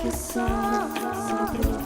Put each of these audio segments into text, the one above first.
que sobre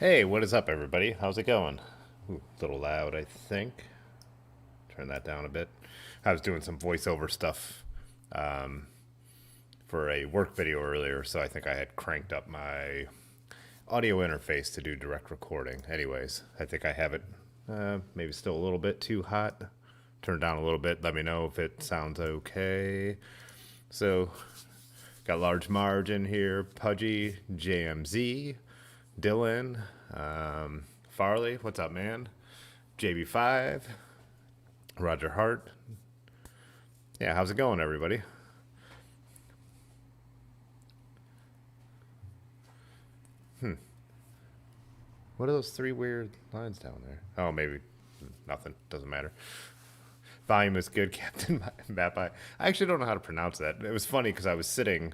Hey, what is up, everybody? How's it going? Ooh, a little loud, I think. Turn that down a bit. I was doing some voiceover stuff for a work video earlier, so I think I had cranked up my audio interface to do direct recording. Anyways, I think I have it maybe still a little bit too hot. Turn down a little bit. Let me know if it sounds okay. So, got Large Marge in here, Pudgy, JMZ, Dylan, Farley. What's up, man? JB5, Roger Hart. Yeah, how's it going, everybody? What are those three weird lines down there? Oh, maybe nothing. Doesn't matter. Volume is good, Captain Map. I actually don't know how to pronounce that. It was funny because I was sitting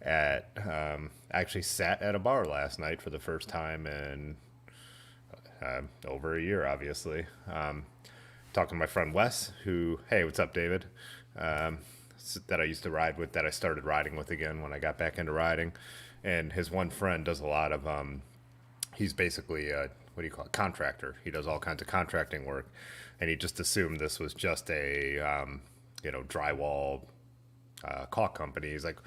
at, I actually sat at a bar last night for the first time in over a year, obviously. Talking to my friend Wes, who, hey, what's up, David? Um, that I used to ride with, that I started riding with again when I got back into riding. And his one friend does a lot of he's basically a, what do you call it, contractor. He does all kinds of contracting work, and he just assumed this was just a drywall caulk company. He's like,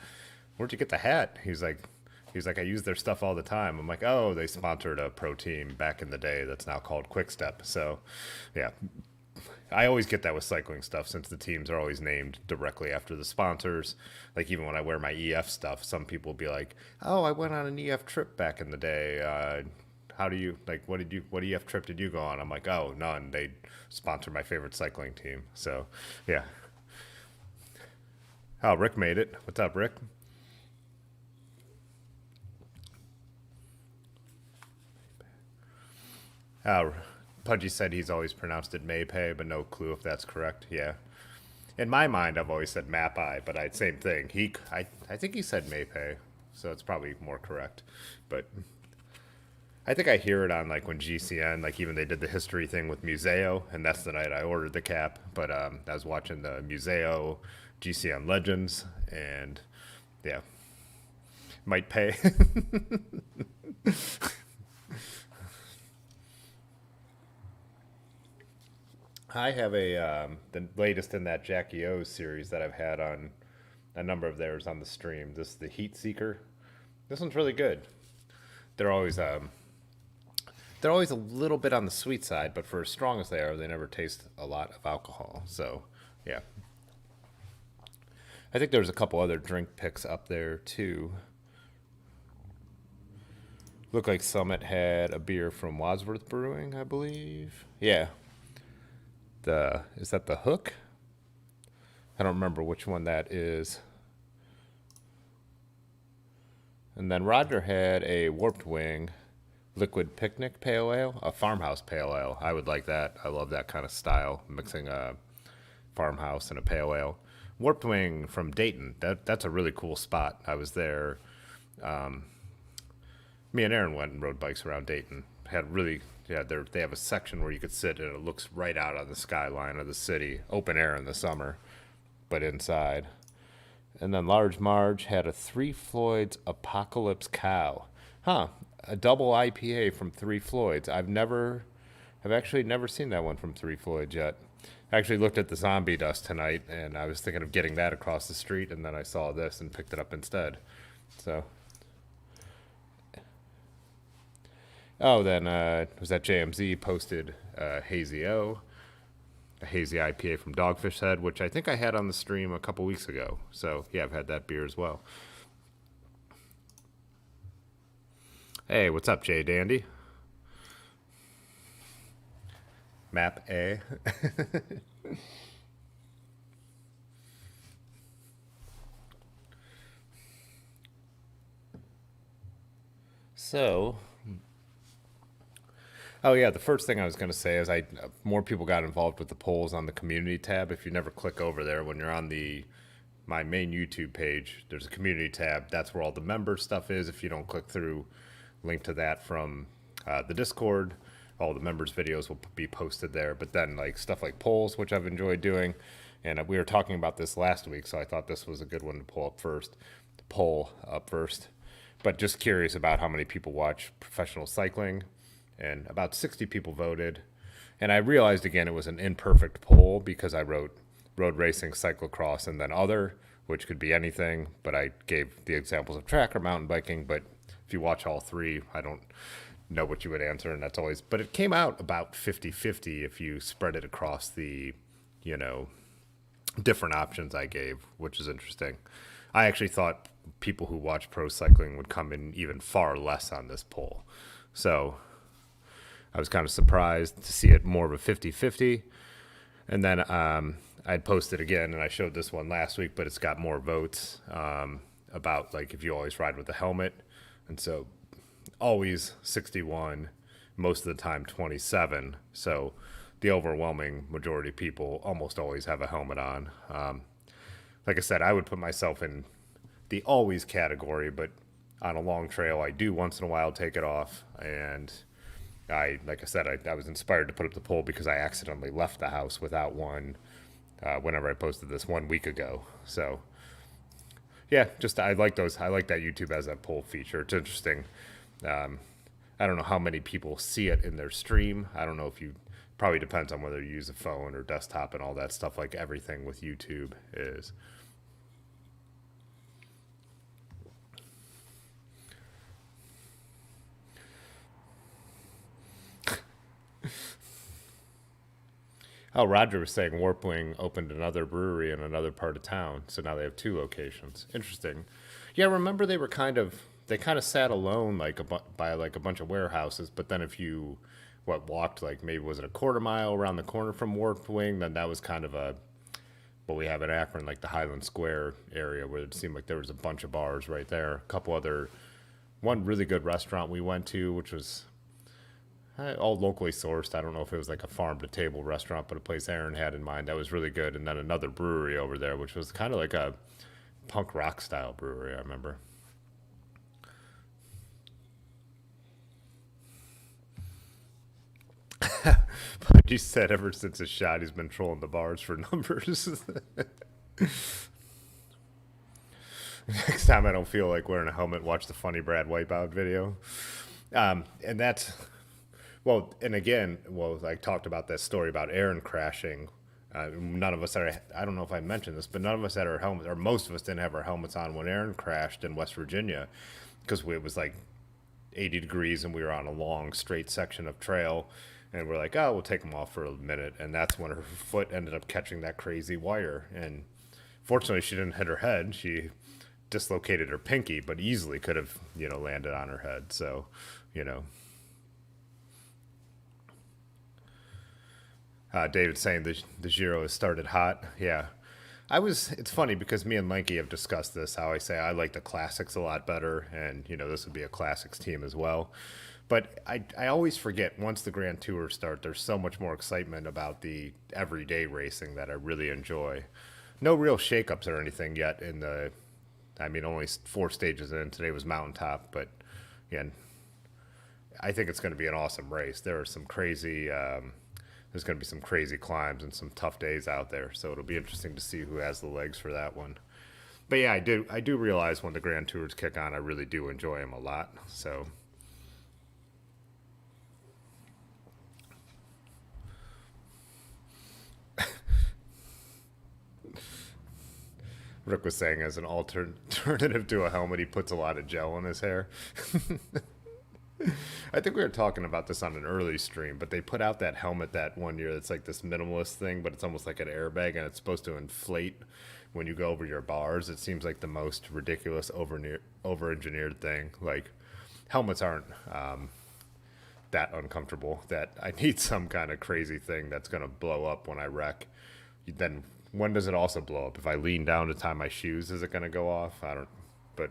"Where'd you get the hat?" He's like, "I use their stuff all the time." I'm like, "Oh, they sponsored a pro team back in the day that's now called Quick Step." So, yeah, I always get that with cycling stuff since the teams are always named directly after the sponsors. Like even when I wear my EF stuff, some people will be like, "Oh, I went on an EF trip back in the day. How do you like? What EF trip did you go on?" I'm like, "Oh, none. They sponsor my favorite cycling team." So, yeah. Oh, Rick made it. What's up, Rick? Oh, Pudgy said he's always pronounced it Maypay, but no clue if that's correct. Yeah. In my mind, I've always said Mapai, but same thing. I think he said Maypay, so it's probably more correct. But I think I hear it on like when GCN, like even they did the history thing with Museo, and that's the night I ordered the cap. But I was watching the Museo GCN Legends, and yeah, might pay. I have the latest in that Jackie O series that I've had on a number of theirs on the stream. This is the Heat Seeker. This one's really good. They're always they're always a little bit on the sweet side, but for as strong as they are, they never taste a lot of alcohol. So, yeah. I think there's a couple other drink picks up there too. Looked like Summit had a beer from Wadsworth Brewing, I believe. Yeah. The is that the Hook? I don't remember which one that is. And then Roger had a Warped Wing Liquid Picnic Pale Ale, a farmhouse pale ale. I would like that. I love that kind of style, mixing a farmhouse and a pale ale. Warped Wing from Dayton. That's a really cool spot. I was there. Me and Aaron went and rode bikes around Dayton. Had really, yeah, they have a section where you could sit and it looks right out on the skyline of the city. Open air in the summer, but inside. And then Large Marge had a Three Floyds Apocalypse Cow. Huh. A double IPA from Three Floyds. I've actually never seen that one from Three Floyds yet. I actually looked at the Zombie Dust tonight, and I was thinking of getting that across the street, and then I saw this and picked it up instead. So, oh, then was that JMZ posted Hazy O, a hazy IPA from Dogfish Head, which I think I had on the stream a couple weeks ago. So yeah, I've had that beer as well. Hey, what's up, Jay Dandy? Map A. So, oh yeah, the first thing I was going to say is I more people got involved with the polls on the community tab. If you never click over there when you're on the my main YouTube page, there's a community tab. That's where all the member stuff is. If you don't click through, link to that from the Discord. All the members' videos will be posted there. But then like stuff like polls, which I've enjoyed doing, and we were talking about this last week, so I thought this was a good one to pull up first. Poll up first. But just curious about how many people watch professional cycling, and about 60 people voted. And I realized again it was an imperfect poll because I wrote road racing, cyclocross, and then other, which could be anything. But I gave the examples of track or mountain biking. But if you watch all three, I don't know what you would answer, and that's always. But it came out about 50-50 if you spread it across the, you know, different options I gave, which is interesting. I actually thought people who watch pro cycling would come in even far less on this poll. So I was kind of surprised to see it more of a 50-50. And then I'd posted again, and I showed this one last week, but it's got more votes about like if you always ride with a helmet. And so always 61, most of the time 27. So the overwhelming majority of people almost always have a helmet on. Like I said, I would put myself in the always category, but on a long trail, I do once in a while take it off. And like I said, I was inspired to put up the poll because I accidentally left the house without one whenever I posted this 1 week ago. So yeah, just I like those. I like that YouTube has that poll feature. It's interesting. I don't know how many people see it in their stream. I don't know if you probably depends on whether you use a phone or desktop and all that stuff, like everything with YouTube is. Oh, Roger was saying Warpwing opened another brewery in another part of town, so now they have two locations. Interesting. Yeah, remember they kind of sat alone like by like a bunch of warehouses, but then if you walked like maybe was it a quarter mile around the corner from Warpwing, then that was kind of a what we have in Akron, like the Highland Square area, where it seemed like there was a bunch of bars right there, a couple other, one really good restaurant we went to, which was all locally sourced. I don't know if it was like a farm to table restaurant, but a place Aaron had in mind that was really good. And then another brewery over there, which was kind of like a punk rock style brewery, I remember. But you said ever since his shot, he's been trolling the bars for numbers. Next time I don't feel like wearing a helmet, watch the Funny Brad Wipeout video. And that's well, and again, well, I talked about that story about Aaron crashing. None of us are, I don't know if I mentioned this, but none of us had our helmets, or most of us didn't have our helmets on when Aaron crashed in West Virginia because it was like 80 degrees and we were on a long straight section of trail. And we're like, oh, we'll take them off for a minute. And that's when her foot ended up catching that crazy wire. And fortunately, she didn't hit her head. She dislocated her pinky, but easily could have, landed on her head. So, you know, David's saying the Giro has started hot. Yeah. It's funny because me and Lanky have discussed this, how I say I like the classics a lot better. And, this would be a classics team as well. But I always forget once the Grand Tours start, there's so much more excitement about the everyday racing that I really enjoy. No real shakeups or anything yet only 4 stages in. Today was Mountaintop, but again, I think it's going to be an awesome race. There are some there's going to be some crazy climbs and some tough days out there. So it'll be interesting to see who has the legs for that one. But yeah, I do realize when the Grand Tours kick on, I really do enjoy them a lot. So. Rick was saying as an alternative to a helmet, he puts a lot of gel in his hair. I think we were talking about this on an early stream, but they put out that helmet that one year that's like this minimalist thing, but it's almost like an airbag and it's supposed to inflate when you go over your bars. It seems like the most ridiculous over-engineered thing. Like helmets aren't that uncomfortable that I need some kind of crazy thing that's going to blow up when I wreck. Then when does it also blow up? If I lean down to tie my shoes, is it going to go off? I don't, but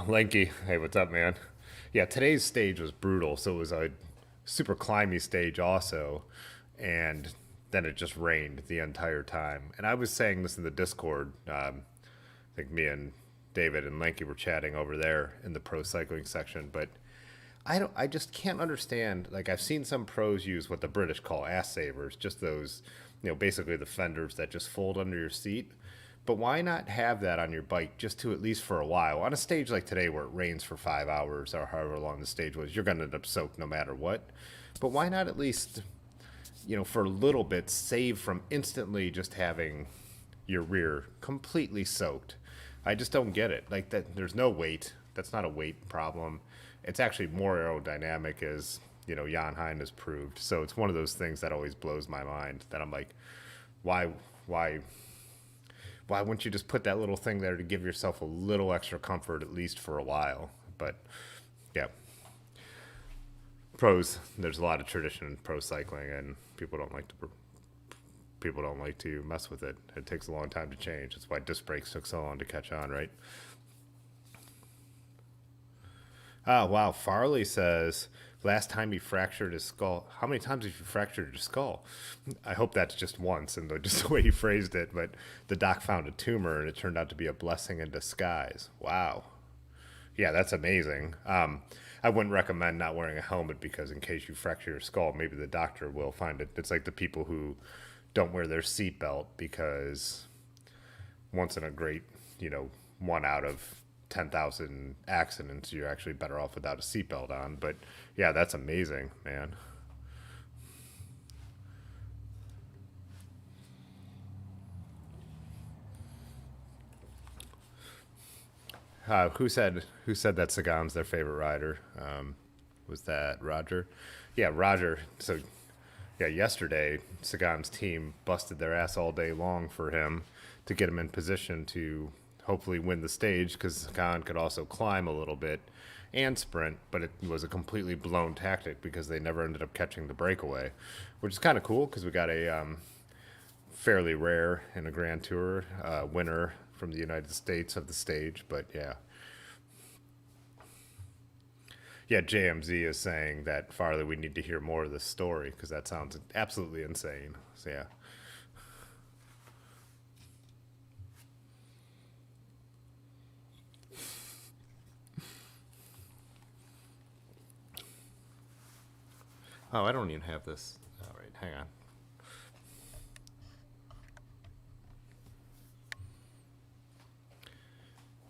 Lanky, hey, what's up, man? Yeah, today's stage was brutal. So it was a super climby stage also. And then it just rained the entire time. And I was saying this in the Discord. I think me and David and Lanky were chatting over there in the pro cycling section. But I just can't understand. Like I've seen some pros use what the British call ass savers, just those basically the fenders that just fold under your seat. But why not have that on your bike just to at least for a while? On a stage like today where it rains for 5 hours or however long the stage was, you're going to end up soaked no matter what. But why not at least, for a little bit, save from instantly just having your rear completely soaked? I just don't get it. Like that, there's no weight. That's not a weight problem. It's actually more aerodynamic, as Jan Hein has proved. So it's one of those things that always blows my mind. That I'm like, why, why, why wouldn't you just put that little thing there to give yourself a little extra comfort at least for a while? But yeah, pros. There's a lot of tradition in pro cycling, and people don't like to mess with it. It takes a long time to change. That's why disc brakes took so long to catch on, right? Oh, wow. Farley says, last time he fractured his skull. How many times have you fractured your skull? I hope that's just once, and just the way he phrased it. But the doc found a tumor, and it turned out to be a blessing in disguise. Wow. Yeah, that's amazing. I wouldn't recommend not wearing a helmet because in case you fracture your skull, maybe the doctor will find it. It's like the people who don't wear their seatbelt because once in a great, 1 out of 10,000 accidents, you're actually better off without a seatbelt on. But yeah, that's amazing, man. Who said that Sagan's their favorite rider? Was that Roger? Yeah, Roger. So yeah, yesterday Sagan's team busted their ass all day long for him to get him in position to hopefully win the stage, because Sagan could also climb a little bit and sprint, but it was a completely blown tactic because they never ended up catching the breakaway, which is kind of cool because we got a fairly rare in a Grand Tour winner from the United States of the stage. But yeah, JMZ is saying that Farley, we need to hear more of this story because that sounds absolutely insane. So yeah. Oh, I don't even have this. All right, hang on.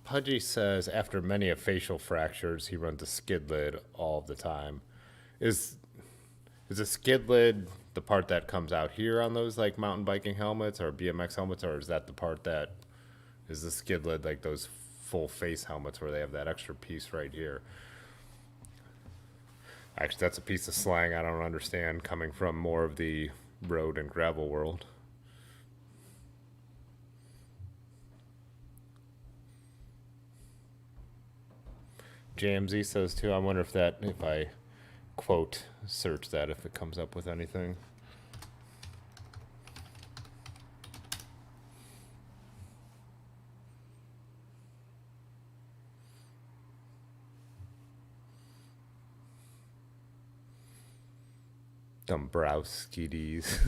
Pudgy says after many of facial fractures, he runs a skid lid all the time. Is a skid lid the part that comes out here on those like mountain biking helmets or BMX helmets, or is that the part that is the skid lid like those full face helmets where they have that extra piece right here? Actually, that's a piece of slang I don't understand coming from more of the road and gravel world. JMZ says too, I wonder if I quote search that, if it comes up with anything. Dombrowski's.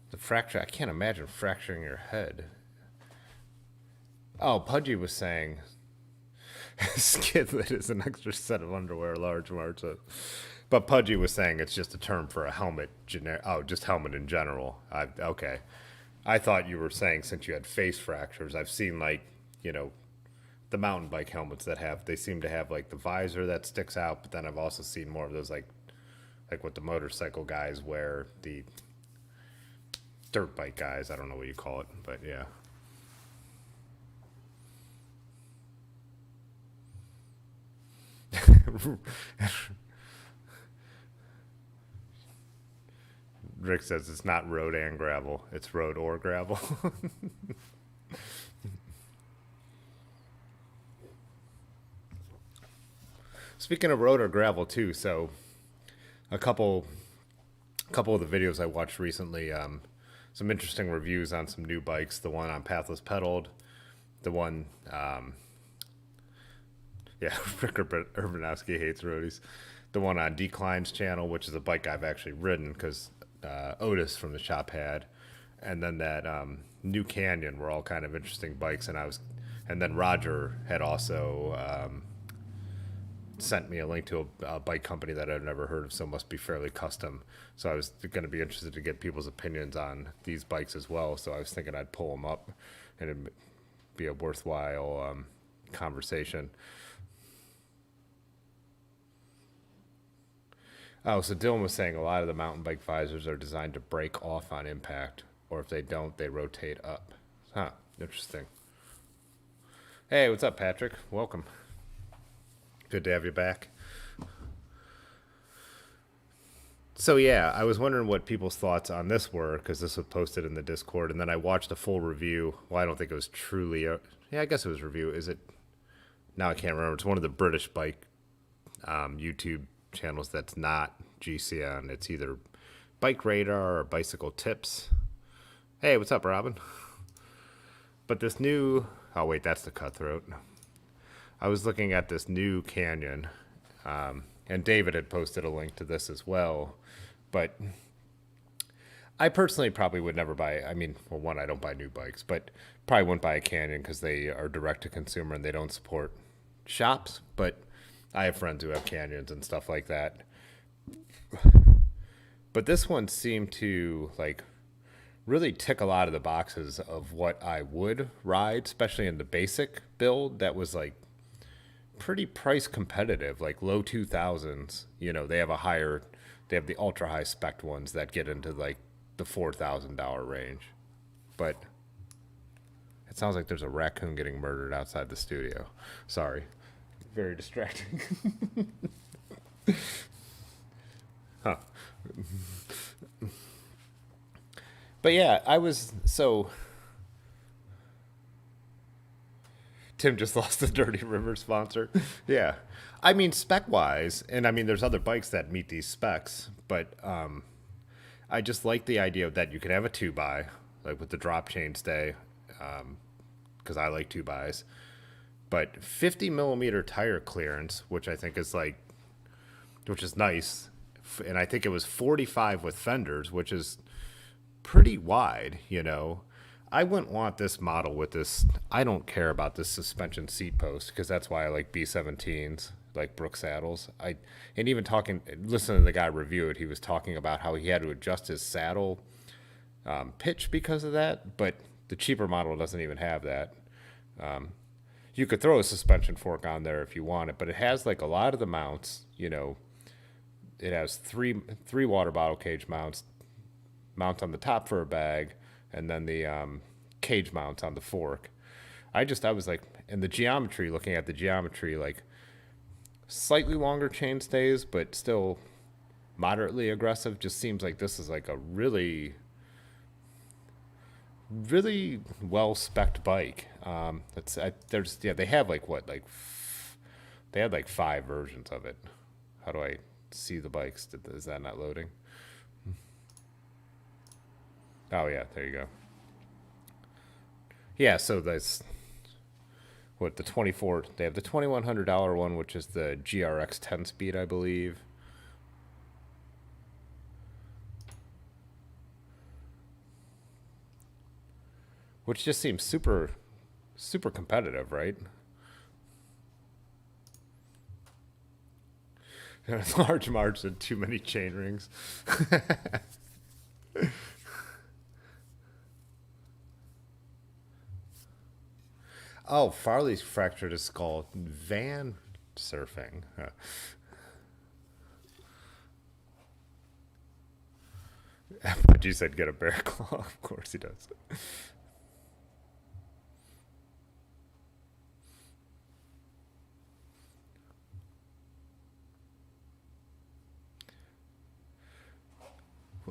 The fracture, I can't imagine fracturing your head. Oh, Pudgy was saying skidlet is an extra set of underwear, large march. But Pudgy was saying it's just a term for a helmet. Just helmet in general. Okay. I thought you were saying since you had face fractures. I've seen like, the mountain bike helmets they seem to have like the visor that sticks out. But then I've also seen more of those like what the motorcycle guys wear, the dirt bike guys. I don't know what you call it, but yeah. Rick says it's not road and gravel, it's road or gravel. Speaking of road or gravel too, so a couple of the videos I watched recently, some interesting reviews on some new bikes. The one on Pathless Pedaled, the one, Rick Urbanowski hates roadies. The one on Decline's channel, which is a bike I've actually ridden because Otis from the shop had, and then that New Canyon were all kind of interesting bikes, and then Roger had also sent me a link to a bike company that I've never heard of, so must be fairly custom. So I was going to be interested to get people's opinions on these bikes as well. So I was thinking I'd pull them up, and it'd be a worthwhile conversation. Oh, so Dylan was saying a lot of the mountain bike visors are designed to break off on impact, or if they don't, they rotate up. Huh, interesting. Hey, what's up, Patrick? Welcome. Good to have you back. So yeah, I was wondering what people's thoughts on this were, because this was posted in the Discord, and then I watched a full review. Well, I don't think it was truly yeah, I guess it was a review. Is it? Now I can't remember. It's one of the British bike YouTube channels that's not GCN. It's either Bike Radar or Bicycle Tips. Hey, what's up, Robin? But this new... Oh, wait, that's the Cutthroat. I was looking at this new Canyon, and David had posted a link to this as well. But I personally probably would never buy... I mean, well, one, I don't buy new bikes, but probably wouldn't buy a Canyon because they are direct-to-consumer and they don't support shops. But I have friends who have Canyons and stuff like that. But this one seemed to, like, really tick a lot of the boxes of what I would ride, especially in the basic build that was, like, pretty price competitive, like low 2000s. You know, they have the ultra high spec ones that get into, like, the $4,000 range. But it sounds like there's a raccoon getting murdered outside the studio. Sorry. Very distracting. Huh. But yeah, Tim just lost the Dirty River sponsor. Yeah. I mean, spec-wise, and I mean, there's other bikes that meet these specs, but I just like the idea that you can have a 2x, like with the drop chainstay, because I like 2xs. But 50 millimeter tire clearance, which I think is which is nice. And I think it was 45 with fenders, which is pretty wide, you know. I wouldn't want this model with this. I don't care about this suspension seat post, because that's why I like B17s, like Brooks saddles. And even listening to the guy review it, he was talking about how he had to adjust his saddle pitch because of that. But the cheaper model doesn't even have that. You could throw a suspension fork on there if you want it, but it has like a lot of the mounts, you know. It has three water bottle cage mounts on the top for a bag, and then the cage mounts on the fork. I was like, in the geometry, looking at the geometry, like slightly longer chain stays, but still moderately aggressive. Just seems like this is like a really, really well spec'd bike. They have they had like 5 versions of it. How do I see the bikes? Is that not loading? Oh yeah, there you go. Yeah, so that's the 24. They have the $2,100 one, which is the GRX 10 speed, I believe. Which just seems super, super competitive, right? Large marks and too many chain rings. Oh, Farley's fractured his skull. Van surfing. Huh. But you said get a bear claw. Of course he does.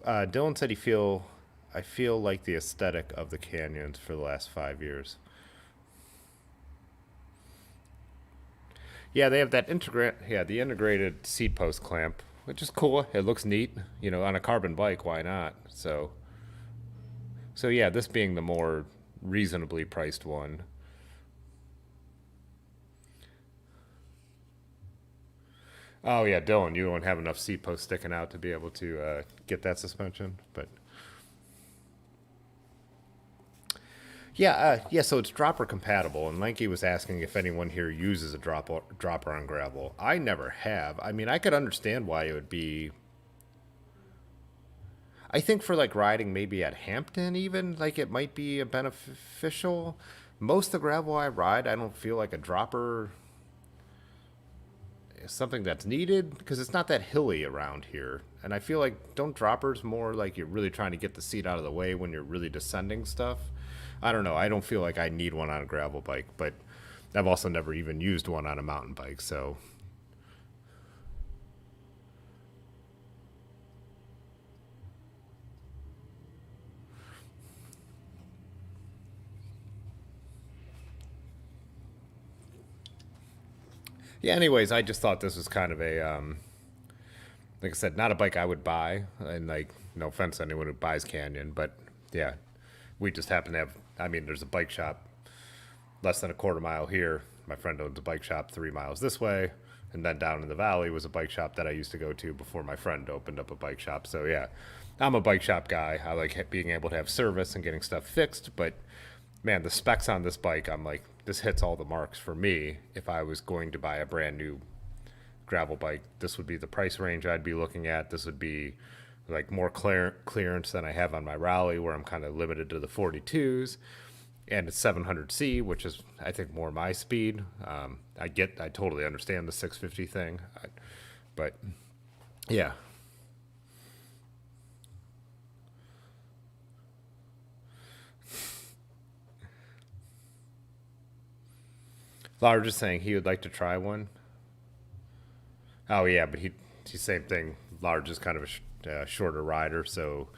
Dylan said I feel like the aesthetic of the Canyons for the last 5 years. Yeah, they have that the integrated seat post clamp, which is cool. It looks neat, you know, on a carbon bike. Why not? So yeah, this being the more reasonably priced one. Oh yeah, Dylan, you don't have enough seat posts sticking out to be able to get that suspension, but yeah, yeah. So it's dropper compatible, and Lanky was asking if anyone here uses a dropper on gravel. I never have. I mean, I could understand why it would be. I think for like riding maybe at Hampton, even like it might be a beneficial. Most of the gravel I ride, I don't feel like a dropper is something that's needed because it's not that hilly around here. And I feel like don't droppers more like you're really trying to get the seat out of the way when you're really descending stuff. I don't know. I don't feel like I need one on a gravel bike, but I've also never even used one on a mountain bike. So yeah. Anyways, I just thought this was kind of a like I said, not a bike I would buy, and like no offense to anyone who buys Canyon, but yeah, we just happen to have. I mean, there's a bike shop less than a quarter mile here. My friend owns a bike shop 3 miles this way, and then down in the valley was a bike shop that I used to go to before my friend opened up a bike shop. So yeah, I'm a bike shop guy. I like being able to have service and getting stuff fixed, but man, the specs on this bike, I'm like, this hits all the marks for me. If I was going to buy a brand new gravel bike, this would be the price range I'd be looking at. This would be like more clearance than I have on my Raleigh, where I'm kind of limited to the 42s, and it's 700C, which is I think more my speed. I totally understand the 650 thing, but yeah. Laura just saying he would like to try one. Oh yeah, but he's same thing. Large is kind of a shorter rider, so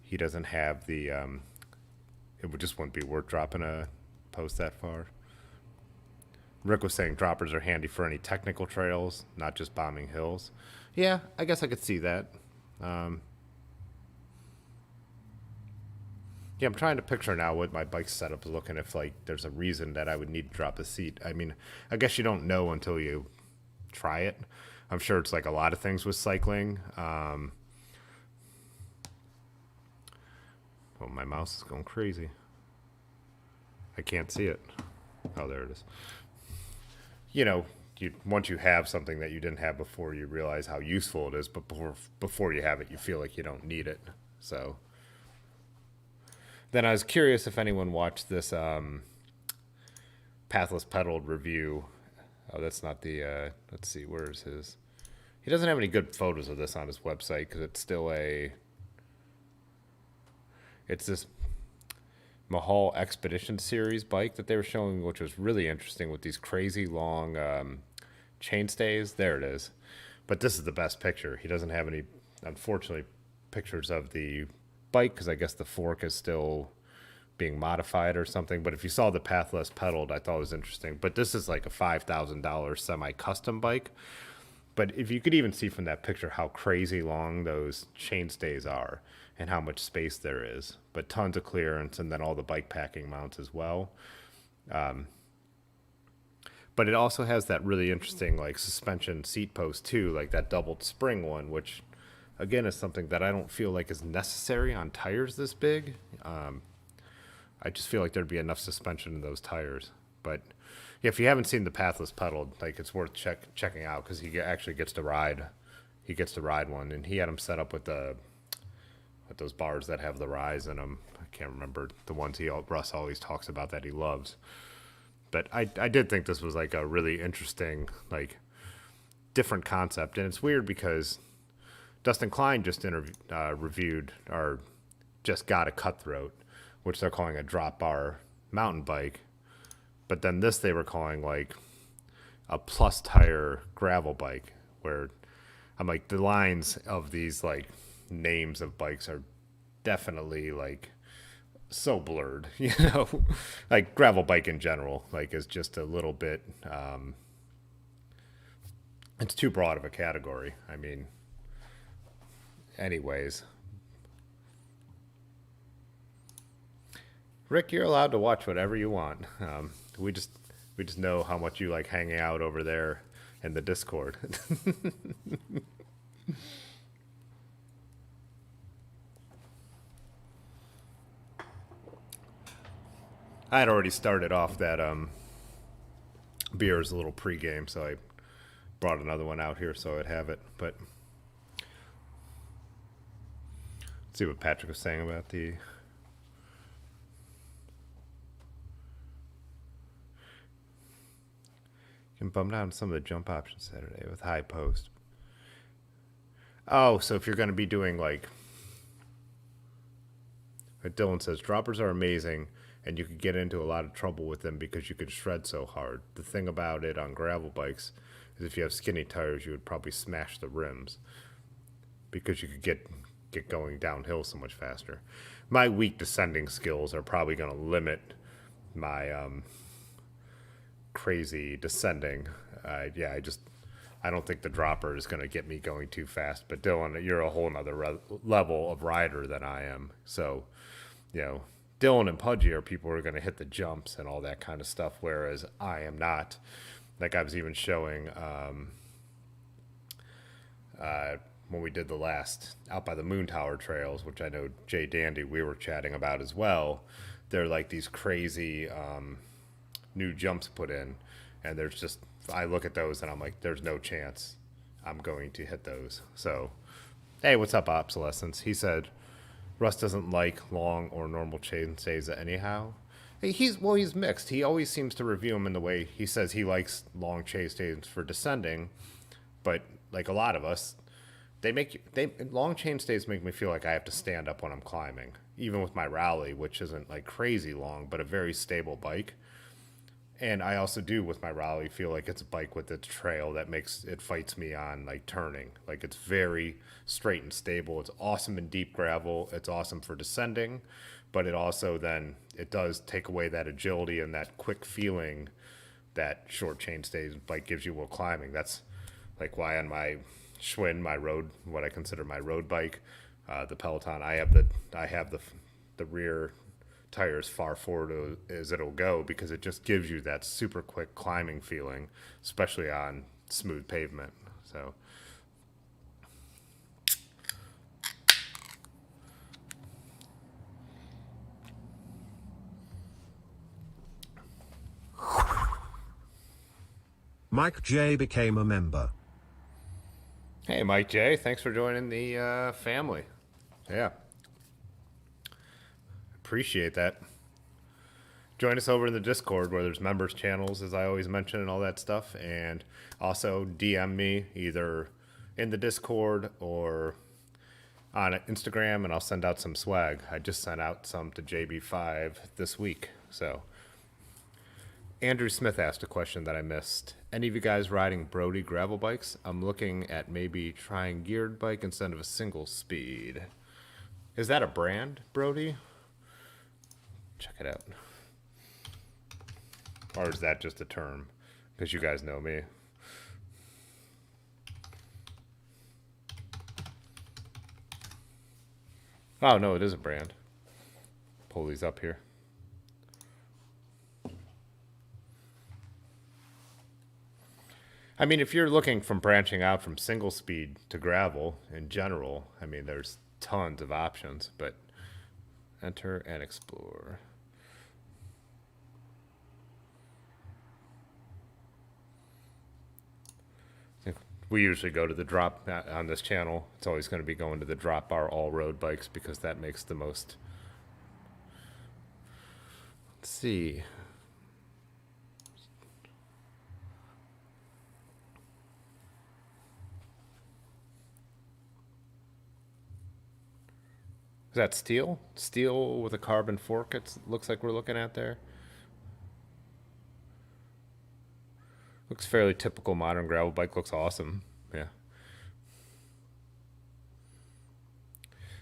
he doesn't have the. It would just wouldn't be worth dropping a post that far. Rick was saying droppers are handy for any technical trails, not just bombing hills. Yeah, I guess I could see that. Um, yeah, I'm trying to picture now what my bike setup is looking if like there's a reason that I would need to drop the seat. I mean, I guess you don't know until you try it. I'm sure it's like a lot of things with cycling. Oh, my mouse is going crazy. I can't see it. Oh, there it is. You know, once you have something that you didn't have before, you realize how useful it is. But before you have it, you feel like you don't need it. So then I was curious if anyone watched this Pathless Pedaled review. Oh, that's not the. Let's see, where's his? He doesn't have any good photos of this on his website because it's still a. It's this Mahal Expedition Series bike that they were showing, which was really interesting with these crazy long chainstays. There it is. But this is the best picture. He doesn't have any, unfortunately, pictures of the bike because I guess the fork is still being modified or something. But if you saw the Pathless Pedaled, I thought it was interesting. But this is like a $5,000 semi-custom bike. But if you could even see from that picture how crazy long those chainstays are and how much space there is, but tons of clearance and then all the bike packing mounts as well. But it also has that really interesting like suspension seat post too, like that doubled spring one, which again is something that I don't feel like is necessary on tires this big. I just feel like there'd be enough suspension in those tires. But yeah, if you haven't seen the Pathless Pedaled, like it's worth checking out because he actually gets to ride. He gets to ride one, and he had them set up with those bars that have the rise in them. I can't remember the ones Russ always talks about that he loves. But I did think this was like a really interesting, like different concept, and it's weird because Dustin Klein just reviewed or just got a Cutthroat, which they're calling a drop bar mountain bike. But then this they were calling like a plus tire gravel bike, where I'm like the lines of these like names of bikes are definitely like so blurred, you know, like gravel bike in general, like is just a little bit, it's too broad of a category. I mean, anyways, Rick, you're allowed to watch whatever you want. We just know how much you like hanging out over there in the Discord. I had already started off that beer as a little pregame, so I brought another one out here so I'd have it. But let's see what Patrick was saying about the. Can bump down some of the jump options Saturday with high post. Oh, so if you're going to be doing like Dylan says, droppers are amazing, and you could get into a lot of trouble with them because you could shred so hard. The thing about it on gravel bikes is if you have skinny tires, you would probably smash the rims because you could get going downhill so much faster. My weak descending skills are probably going to limit my crazy descending. I don't think the dropper is going to get me going too fast. But Dylan, you're a whole nother level of rider than I am. So, Dylan and Pudgy are people who are going to hit the jumps and all that kind of stuff, whereas I am not. Like I was even showing when we did the last out by the Moon Tower trails, which I know Jay Dandy, we were chatting about as well. They're like these crazy new jumps put in, and there's just, I look at those and I'm like, there's no chance I'm going to hit those. So, hey, what's up, Obsolescence? He said, Russ doesn't like long or normal chainstays anyhow. He's mixed. He always seems to review them in the way he says he likes long chainstays for descending, but like a lot of us, long chainstays make me feel like I have to stand up when I'm climbing, even with my rally, which isn't like crazy long, but a very stable bike. And I also do with my rally feel like it's a bike with its trail that fights me on like turning. Like it's very straight and stable. It's awesome in deep gravel. It's awesome for descending, but it also then it does take away that agility and that quick feeling that short chainstay bike gives you while climbing. That's like why on my Schwinn, my road, what I consider my road bike, the Peloton, I have the rear tire as far forward as it'll go because it just gives you that super quick climbing feeling, especially on smooth pavement. So Mike J became a member. Hey, Mike J, thanks for joining the family. Yeah. Appreciate that. Join us over in the Discord where there's members channels, as I always mention, and all that stuff. And also DM me either in the Discord or on Instagram, and I'll send out some swag. I just sent out some to JB5 this week. So Andrew Smith asked a question that I missed. Any of you guys riding Brody gravel bikes? I'm looking at maybe trying geared bike instead of a single speed. Is that a brand, Brody? Check it out. Or is that just a term? Because you guys know me. Oh, no, it is a brand. Pull these up here. I mean, if you're looking from branching out from single speed to gravel in general, I mean, there's tons of options, but enter and explore. We usually go to the drop on this channel. It's always going to be going to the drop bar all road bikes because that makes the most. Let's see. Is that steel? Steel with a carbon fork, it looks like we're looking at there. Looks fairly typical modern gravel bike. Looks awesome. Yeah.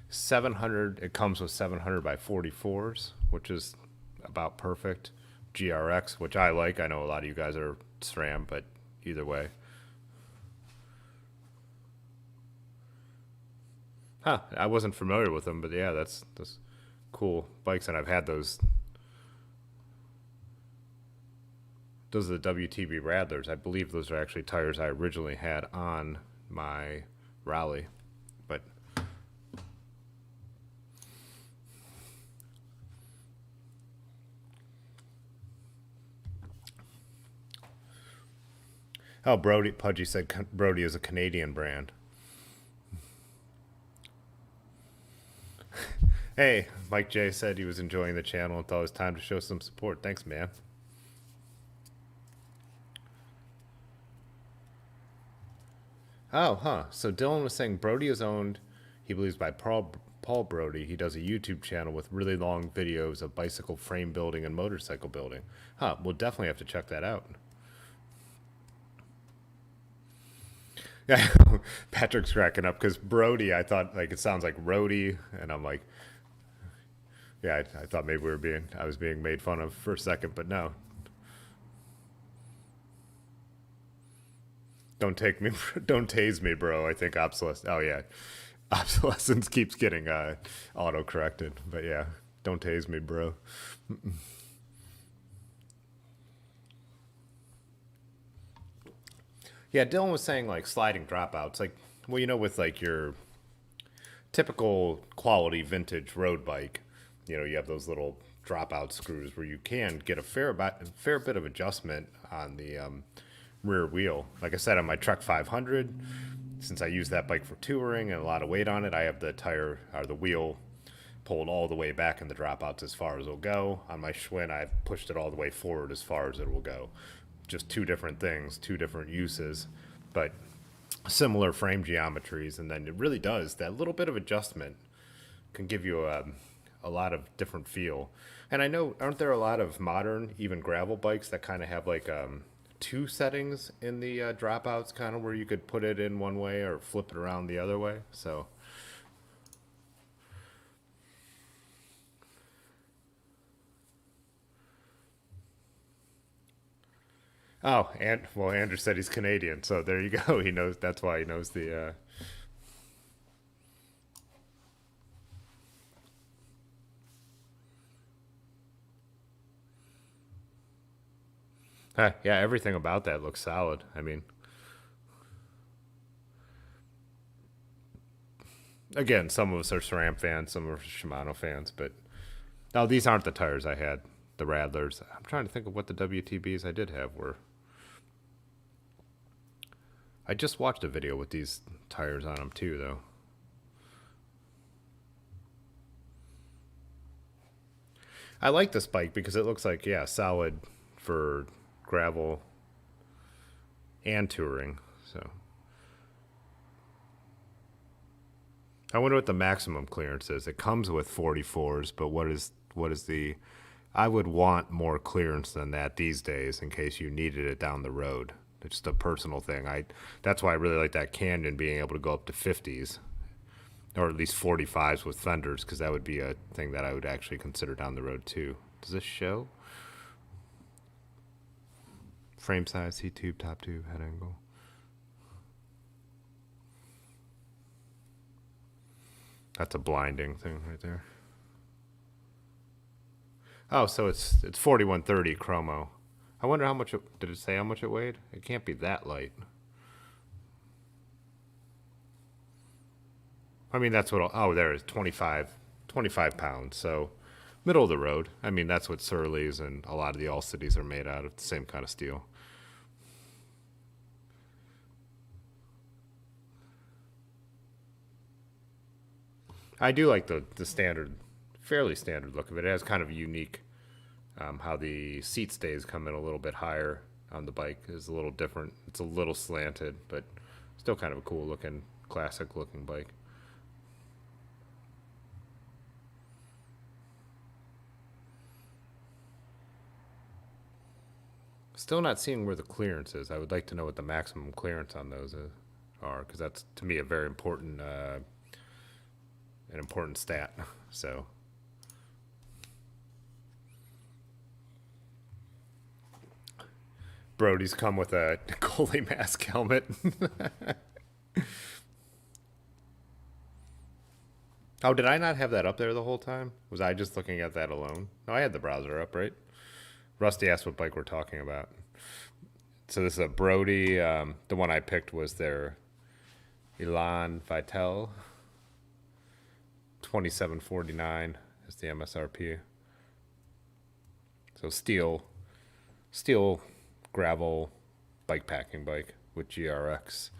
700, it comes with 700 by 44s, which is about perfect. GRX, which I like. I know a lot of you guys are SRAM, but either way. Huh, I wasn't familiar with them, but yeah, that's cool bikes, and I've had those. Those are the WTB Radlers. I believe those are actually tires I originally had on my Raleigh. But oh, Brody Pudgy said Brody is a Canadian brand. Hey, Mike J said he was enjoying the channel and thought it was time to show some support. Thanks, man. Oh, huh. So Dylan was saying Brody is owned, he believes, by Paul Brody. He does a YouTube channel with really long videos of bicycle frame building and motorcycle building. Huh, we'll definitely have to check that out. Yeah, Patrick's cracking up because Brody, I thought, like, it sounds like Rody, and I'm like, yeah, I thought maybe I was being made fun of for a second, but no. Don't tase me, bro. I think obsolescence. Oh yeah, obsolescence keeps getting auto corrected. But yeah, don't tase me, bro. Yeah, Dylan was saying like sliding dropouts, like, well, you know, with like your typical quality vintage road bike, you know, you have those little dropout screws where you can get a fair bit of adjustment on the rear wheel. Like I said, on my Trek 500, since I use that bike for touring and a lot of weight on it, I have the tire or the wheel pulled all the way back in the dropouts as far as it'll go. On my Schwinn, I've pushed it all the way forward as far as it will go. Just two different things, two different uses, but similar frame geometries. And then it really does, that little bit of adjustment can give you a lot of different feel. And I know, aren't there a lot of modern, even gravel bikes that kind of have like two settings in the dropouts, kind of where you could put it in one way or flip it around the other way? So oh, and well, Andrew said he's Canadian, so there you go. He knows, that's why he knows the yeah, everything about that looks solid. I mean, again, some of us are SRAM fans, some are Shimano fans, but no, these aren't the tires I had, the Radlers. I'm trying to think of what the WTBs I did have were. I just watched a video with these tires on them too, though. I like this bike because it looks like, yeah, solid for gravel and touring. So I wonder what the maximum clearance is. It comes with 44s, but what is the, I would want more clearance than that these days in case you needed it down the road. It's just a personal thing. That's why I really like that Canyon being able to go up to 50s or at least 45s with fenders, because that would be a thing that I would actually consider down the road too. Does this show? Frame size, seat tube, top tube, head angle. That's a blinding thing right there. Oh, so it's 4130 chromo. I wonder how much did it say how much it weighed? It can't be that light. I mean, that's what, oh, there is 25 pounds. So middle of the road. I mean, that's what Surly's and a lot of the All Cities are made out of, the same kind of steel. I do like the standard, fairly standard look of it. It has kind of a unique, how the seat stays come in a little bit higher on the bike is a little different. It's a little slanted, but still kind of a cool looking, classic looking bike. Still not seeing where the clearance is. I would like to know what the maximum clearance on those are, because that's, to me, a very important, an important stat. So Brody's come with a goalie mask helmet. Oh, did I not have that up there the whole time? Was I just looking at that alone? No, I had the browser up, right? Rusty asked what bike we're talking about. So this is a Brody. The one I picked was their Elan Vital. 2749 is the MSRP. So steel gravel bike packing bike with GRX.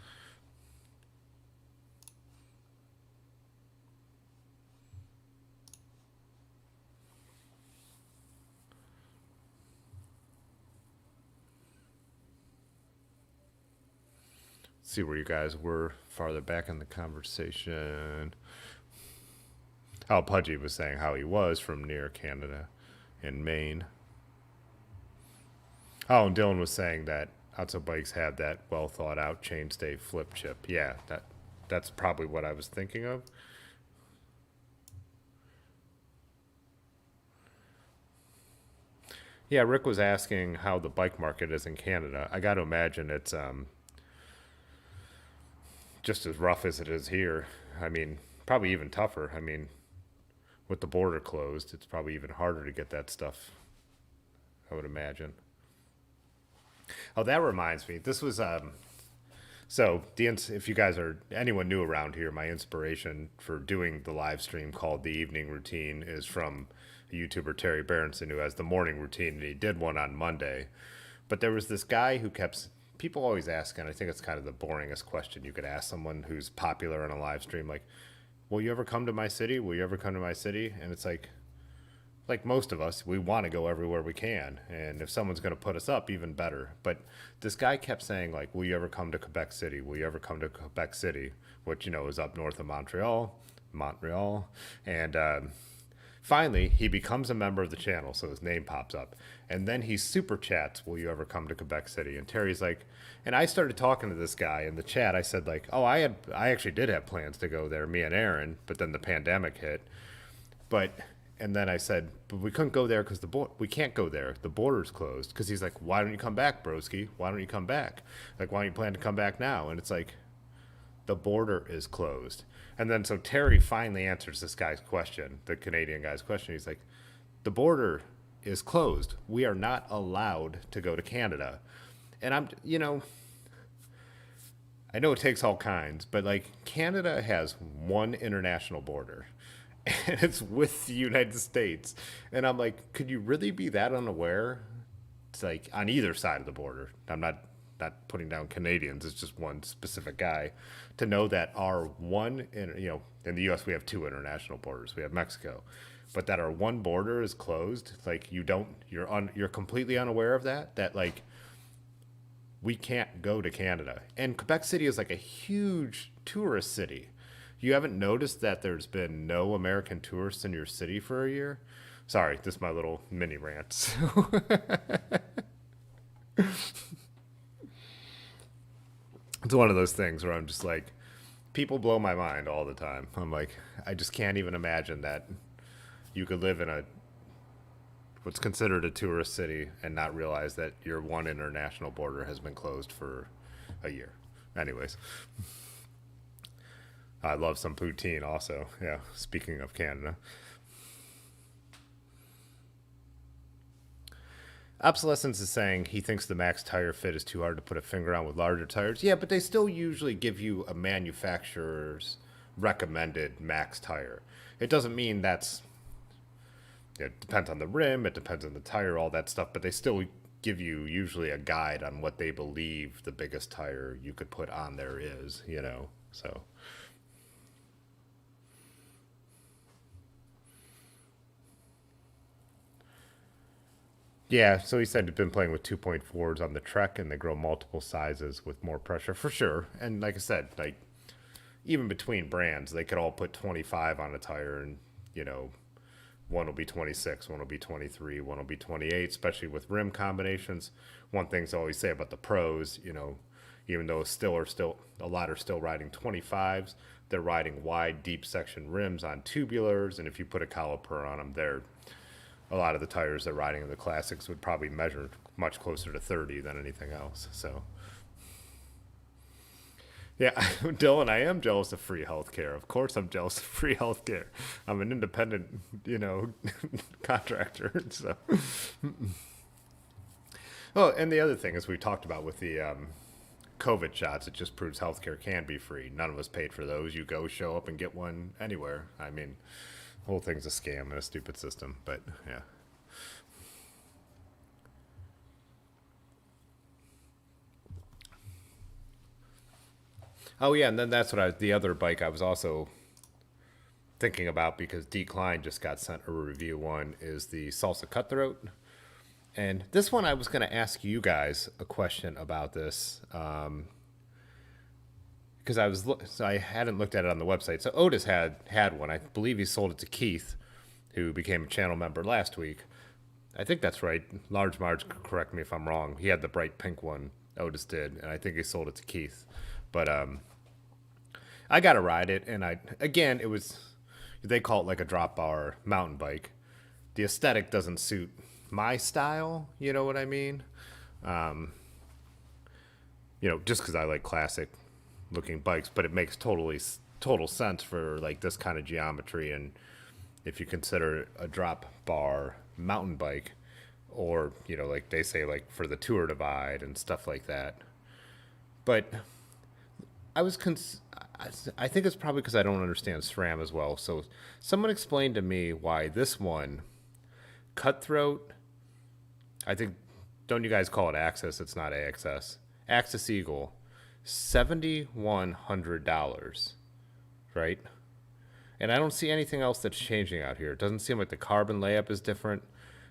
See where you guys were farther back in the conversation. Oh, Pudgy was saying how he was from near Canada in Maine. Oh, and Dylan was saying that Outso Bikes had that well thought out chainstay flip chip. Yeah, that's probably what I was thinking of. Yeah, Rick was asking how the bike market is in Canada. I got to imagine it's just as rough as it is here. I mean, probably even tougher. I mean, with the border closed, it's probably even harder to get that stuff, I would imagine. Oh, that reminds me. This was so if you guys are anyone new around here, my inspiration for doing the live stream called The Evening Routine is from a YouTuber, Terry Berenson, who has the morning routine, and he did one on Monday. But there was this guy who kept people always ask, and I think it's kind of the boringest question you could ask someone who's popular on a live stream, like, will you ever come to my city? Will you ever come to my city? And it's like most of us, we want to go everywhere we can. And if someone's going to put us up, even better. But this guy kept saying, like, will you ever come to Quebec City? Will you ever come to Quebec City? Which, is up north of Montreal. And finally, he becomes a member of the channel, so his name pops up. And then he super chats, will you ever come to Quebec City? And Terry's like, and I started talking to this guy in the chat. I said, like, oh, I actually did have plans to go there, me and Aaron, but then the pandemic hit. And then I said, but we couldn't go there because we can't go there. The border's closed. Because he's like, why don't you come back, broski? Why don't you come back? Like, why don't you plan to come back now? And it's like, the border is closed. And then so Terry finally answers this guy's question, the Canadian guy's question. He's like, the border is closed. We are not allowed to go to Canada. And I know it takes all kinds, but like Canada has one international border. And it's with the United States. And I'm like, could you really be that unaware? It's like on either side of the border. I'm not putting down Canadians. It's just one specific guy to know that our one, in the U.S. we have two international borders. We have Mexico, but that our one border is closed. Like you're completely unaware of that. That like we can't go to Canada. And Quebec City is like a huge tourist city. You haven't noticed that there's been no American tourists in your city for a year? Sorry, this is my little mini rant. It's one of those things where I'm just like, people blow my mind all the time. I'm like, I just can't even imagine that you could live in what's considered a tourist city and not realize that your one international border has been closed for a year. Anyways. I love some poutine also. Yeah, speaking of Canada. Obsolescence is saying he thinks the max tire fit is too hard to put a finger on with larger tires. Yeah, but they still usually give you a manufacturer's recommended max tire. It doesn't mean it depends on the rim, it depends on the tire, all that stuff, but they still give you usually a guide on what they believe the biggest tire you could put on there is, so... Yeah, so he said he'd been playing with 2.4s on the Trek, and they grow multiple sizes with more pressure, for sure. And like I said, like even between brands, they could all put 25 on a tire, and one will be 26, one will be 23, one will be 28. Especially with rim combinations. One thing to always say about the pros, even though a lot are still riding 25s, they're riding wide, deep section rims on tubulars, and if you put a caliper on them, a lot of the tires they're riding in the classics would probably measure much closer to 30 than anything else. So, yeah, Dylan, I am jealous of free healthcare. Of course, I'm jealous of free healthcare. I'm an independent, contractor. So, Oh, and the other thing, as we talked about with the COVID shots, it just proves healthcare can be free. None of us paid for those. You go, show up, and get one anywhere. I mean, the whole thing's a scam and a stupid system. But yeah. Oh yeah, and then that's what the other bike I was also thinking about because Decline just got sent a review one is the Salsa Cutthroat. And this one I was going to ask you guys a question about this because so I hadn't looked at it on the website. So Otis had one. I believe he sold it to Keith, who became a channel member last week. I think that's right. Large Marge, correct me if I'm wrong. He had the bright pink one. Otis did, and I think he sold it to Keith. But I got to ride it, and it was, they call it like a drop bar mountain bike. The aesthetic doesn't suit my style, you know what I mean? Just because I like classic looking bikes, but it makes total sense for like this kind of geometry. And if you consider a drop bar mountain bike, or like they say, like for the Tour Divide and stuff like that. But I think it's probably because I don't understand SRAM as well. So someone explained to me why this one, Cutthroat, I think, don't you guys call it Axis? It's not AXS. Axis Eagle, $7,100, right? And I don't see anything else that's changing out here. It doesn't seem like the carbon layup is different.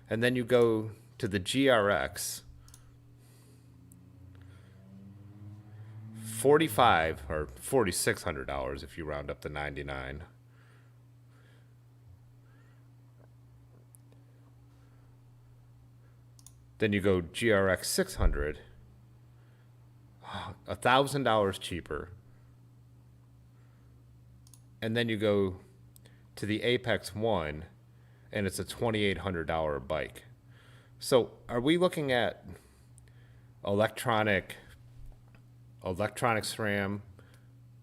And then you go to the GRX, $4,500 or $4,600 if you round up to 99. Then you go GRX 600, $1,000 cheaper. And then you go to the Apex One, and it's a $2,800 bike. So are we looking at electronic SRAM?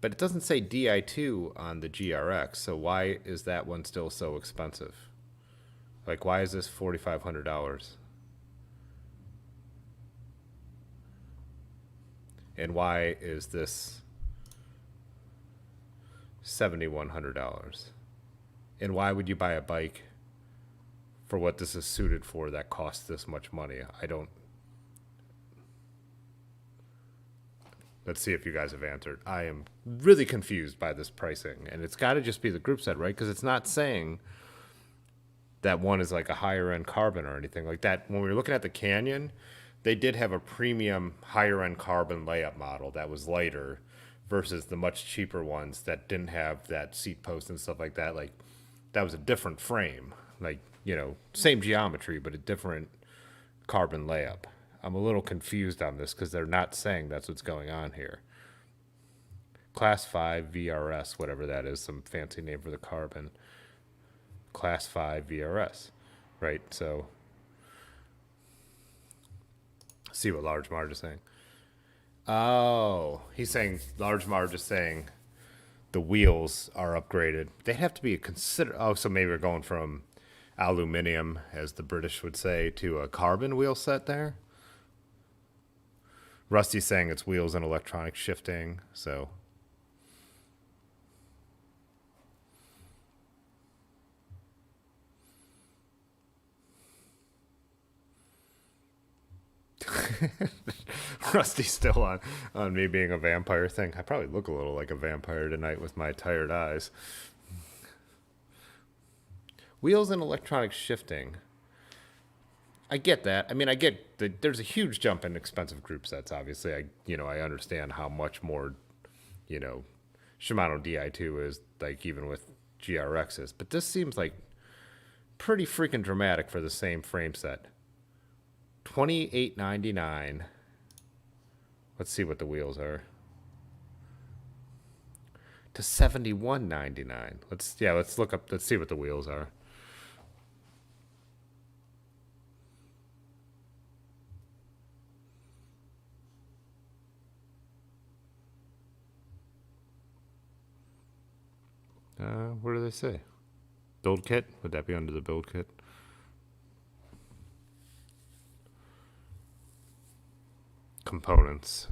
But it doesn't say Di2 on the GRX. So why is that one still so expensive? Like, why is this $4,500? And why is this $7,100? And why would you buy a bike for what this is suited for that costs this much money? Let's see if you guys have answered. I am really confused by this pricing, and it's got to just be the group set, right? Because it's not saying that one is like a higher end carbon or anything like that. When we were looking at the Canyon, they did have a premium higher end carbon layup model that was lighter versus the much cheaper ones that didn't have that seat post and stuff like that. Like, that was a different frame, like, same geometry, but a different carbon layup. I'm a little confused on this because they're not saying that's what's going on here. Class 5 VRS, whatever that is, some fancy name for the carbon. Class 5 VRS, right? So, see what Large Marge is saying. Oh, he's saying, Large Marge is saying the wheels are upgraded. They have to be so maybe we're going from aluminum, as the British would say, to a carbon wheel set there. Rusty's saying it's wheels and electronic shifting, so. Rusty's still on me being a vampire thing. I probably look a little like a vampire tonight with my tired eyes. Wheels and electronic shifting. I get that. I mean, I get that there's a huge jump in expensive group sets, obviously. I understand how much more, Shimano Di2 is, like, even with GRXs. But this seems like pretty freaking dramatic for the same frame set. $28.99. Let's see what the wheels are. To $71.99. Let's look up. Let's see what the wheels are. What do they say? Build kit? Would that be under the build kit? components.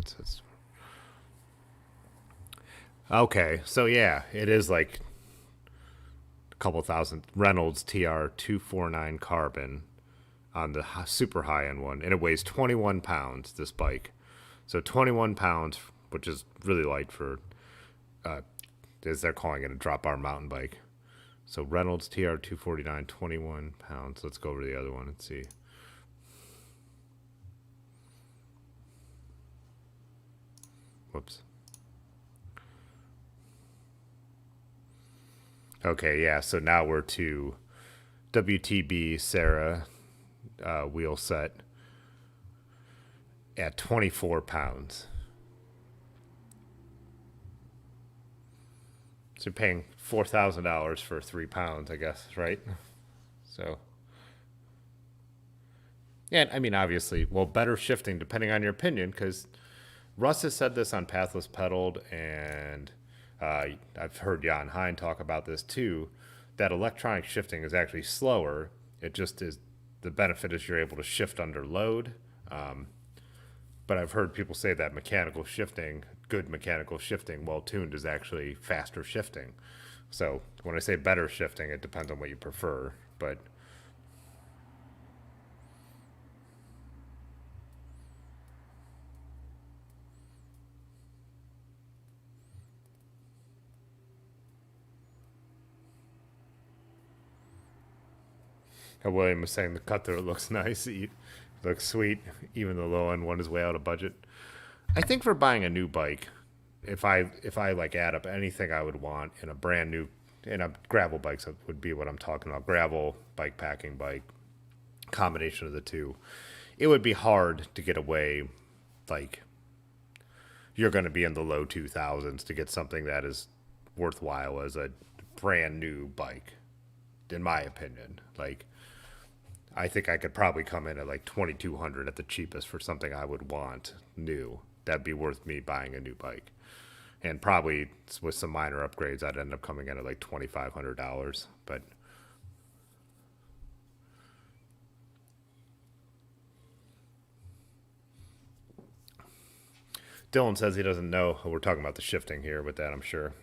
Okay, so yeah, it is like a couple thousand. Reynolds TR 249 carbon on the super high end one, and it weighs 21 pounds. This bike, so 21 pounds, which is really light for, as they're calling it, a drop bar mountain bike. So Reynolds TR 249, 21 pounds. Let's go over the other one and see. Whoops. Okay, yeah, so now we're to WTB Sarah wheel set at 24 pounds. So you're paying $4,000 for 3 pounds, I guess, right? So, yeah, I mean, obviously, well, better shifting depending on your opinion, because Russ has said this on Pathless Pedaled, and I've heard Jan Hein talk about this too, that electronic shifting is actually slower. It just is, the benefit is you're able to shift under load. But I've heard people say that mechanical shifting, good mechanical shifting, well tuned, is actually faster shifting. So when I say better shifting, it depends on what you prefer. But William was saying the cut through looks nice, looks sweet, even the low end one is way out of budget. I think for buying a new bike, if I like add up anything I would want in a brand new, in a gravel bikes would be what I'm talking about, gravel bike packing bike, combination of the two, it would be hard to get away, like you're going to be in the low 2000s to get something that is worthwhile as a brand new bike, in my opinion. Like, I think I could probably come in at like 2200 at the cheapest for something I would want new. That'd be worth me buying a new bike. And probably with some minor upgrades, I'd end up coming in at like $2,500. But Dylan says he doesn't know. We're talking about the shifting here with that, I'm sure.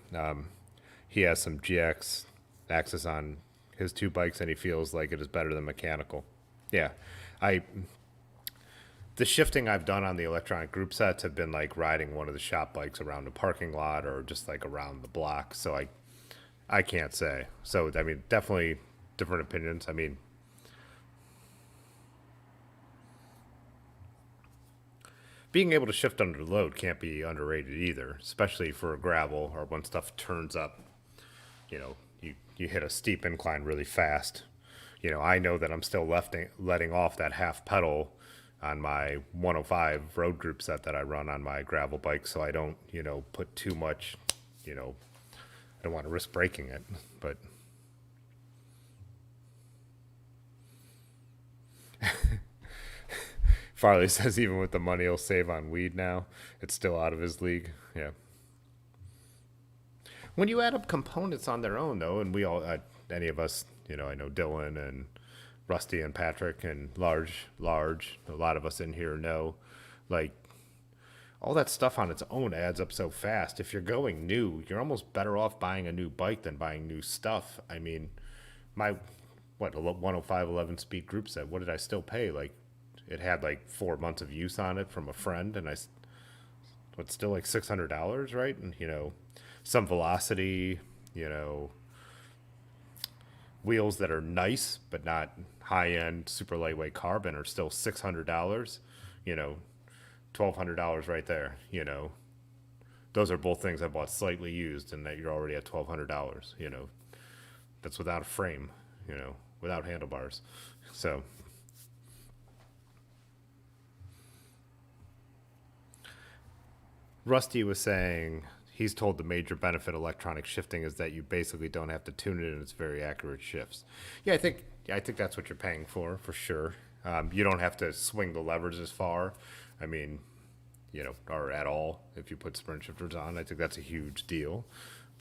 He has some GX Axis on his two bikes, and he feels like it is better than mechanical. Yeah, the shifting I've done on the electronic group sets have been like riding one of the shop bikes around a parking lot or just like around the block. So I can't say. So I mean, definitely different opinions. I mean, being able to shift under load can't be underrated either, especially for a gravel or when stuff turns up. You know, you hit a steep incline really fast. You know, I know that I'm still letting off that half pedal on my 105 road group set that I run on my gravel bike, so I don't, put too much, I don't want to risk breaking it, but Farley says even with the money he'll save on weed now, it's still out of his league. Yeah. When you add up components on their own, though, and we all, any of us, I know Dylan and Rusty and Patrick and Large, a lot of us in here know, like, all that stuff on its own adds up so fast. If you're going new, you're almost better off buying a new bike than buying new stuff. I mean, my, 105 11 speed group set, what did I still pay? Like, it had like 4 months of use on it from a friend, and it's still like $600, right? And, some velocity, wheels that are nice but not high-end super lightweight carbon are still $600, $1,200 right there. Those are both things I bought slightly used, and that you're already at $1,200. That's without a frame, without handlebars. So Rusty was saying he's told the major benefit of electronic shifting is that you basically don't have to tune it, and it's very accurate shifts. Yeah, I think that's what you're paying for sure. You don't have to swing the levers as far. I mean, or at all if you put sprint shifters on. I think that's a huge deal.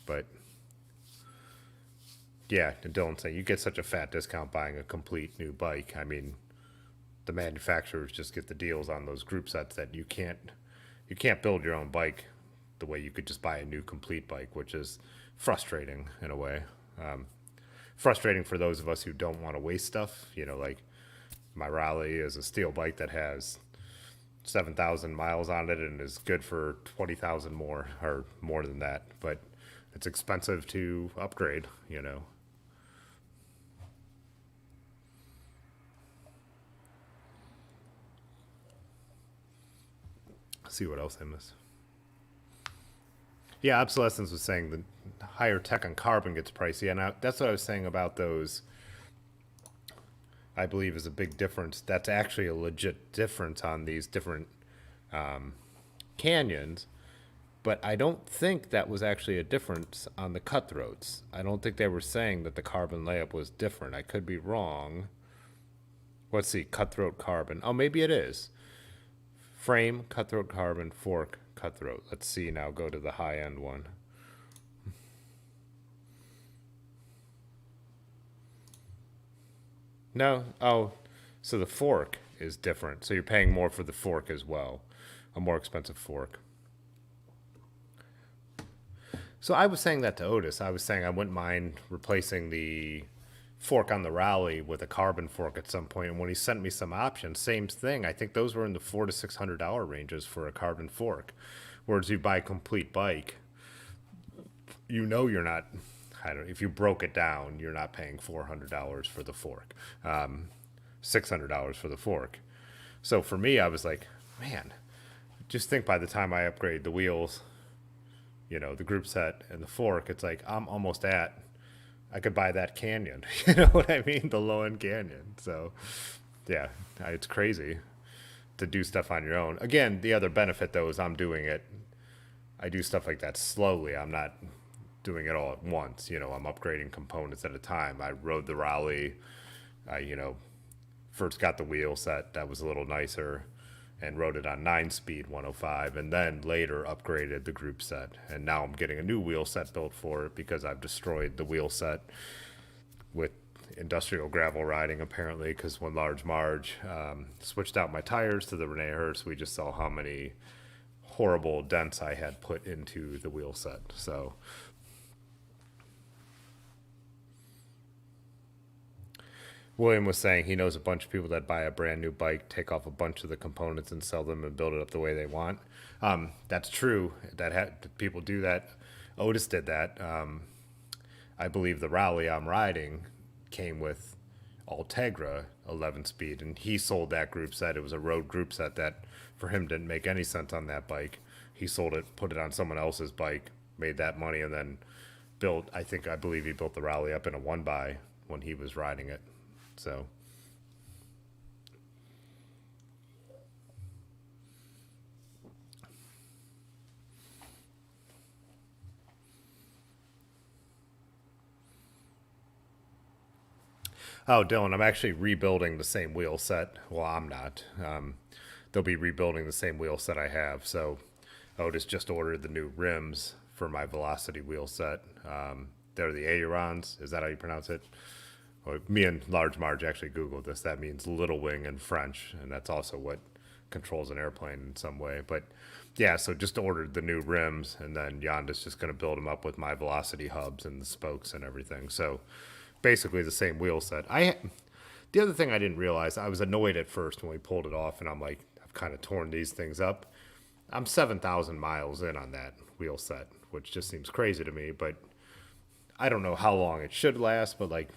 But yeah, and Dylan saying you get such a fat discount buying a complete new bike. I mean, the manufacturers just get the deals on those group sets that you can't build your own bike the way you could just buy a new complete bike, which is frustrating in a way. Frustrating for those of us who don't want to waste stuff. You know, like my Raleigh is a steel bike that has 7,000 miles on it and is good for 20,000 more or more than that, but it's expensive to upgrade, you know. See what else I missed. Yeah, obsolescence was saying the higher tech on carbon gets pricey, and that's what I was saying about those. I believe is a big difference. That's actually a legit difference on these different canyons, but I don't think that was actually a difference on the cutthroats. I don't think they were saying that the carbon layup was different. I could be wrong. Let's see, cutthroat carbon. Oh, maybe it is. Frame, cutthroat carbon, fork, cutthroat. Let's see now, go to the high end one. No, oh, so the fork is different. So you're paying more for the fork as well, a more expensive fork. So I was saying that to Otis. I was saying I wouldn't mind replacing the fork on the Raleigh with a carbon fork at some point. And when he sent me some options, same thing. I think those were in the $400 to $600 ranges for a carbon fork. Whereas you buy a complete bike, you know you're not. I don't. If you broke it down, you're not paying $400 for the fork, $600 for the fork. So for me, I was like, man, just think by the time I upgrade the wheels, you know, the group set and the fork, it's like I'm almost at. I could buy that Canyon. You know what I mean? The low end Canyon. So, yeah, it's crazy to do stuff on your own. Again, the other benefit though is I'm doing it. I do stuff like that slowly. I'm not doing it all at once. You know, I'm upgrading components at a time. I rode the Raleigh. You know, first got the wheel set that was a little nicer and rode it on 9-speed 105, and then later upgraded the group set. And now I'm getting a new wheel set built for it because I've destroyed the wheel set with industrial gravel riding, apparently, because when Large Marge switched out my tires to the Rene Hurst, we just saw how many horrible dents I had put into the wheel set. So William was saying he knows a bunch of people that buy a brand new bike, take off a bunch of the components and sell them and build it up the way they want. That's true. People do that. Otis did that. I believe the Raleigh I'm riding came with Ultegra 11-speed, and he sold that group set. It was a road group set that for him didn't make any sense on that bike. He sold it, put it on someone else's bike, made that money, and then I believe he built the Raleigh up in a 1-by when he was riding it. So oh, Dylan, I'm actually rebuilding the same wheel set. Well, I'm not. They'll be rebuilding the same wheel set I have. So Otis just ordered the new rims for my Velocity wheel set. They're the Aerons. Is that how you pronounce it? Well, me and Large Marge actually Googled this. That means little wing in French, and that's also what controls an airplane in some way. But yeah, so just ordered the new rims, and then Yonda's just going to build them up with my Velocity hubs and the spokes and everything. So basically the same wheel set. The other thing I didn't realize, I was annoyed at first when we pulled it off, and I'm like, I've kind of torn these things up. I'm 7,000 miles in on that wheel set, which just seems crazy to me, but I don't know how long it should last, but like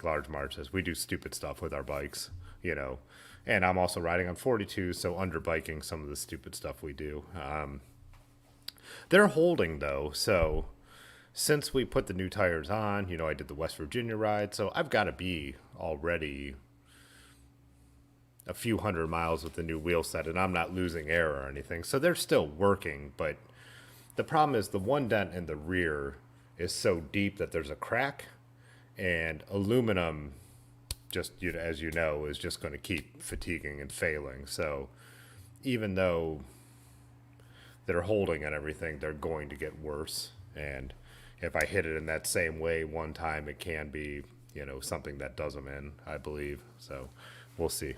Large Marge says, we do stupid stuff with our bikes, you know, and I'm also riding on 42, so underbiking some of the stupid stuff we do. They're holding though, so since we put the new tires on, you know, I did the West Virginia ride, so I've got to be already a few hundred miles with the new wheel set, and I'm not losing air or anything, so they're still working. But the problem is the one dent in the rear is so deep that there's a crack, and aluminum, just, you know, as you know, is just going to keep fatiguing and failing. So even though they're holding and everything, they're going to get worse. And if I hit it in that same way one time, it can be, you know, something that does them in, I believe. So we'll see.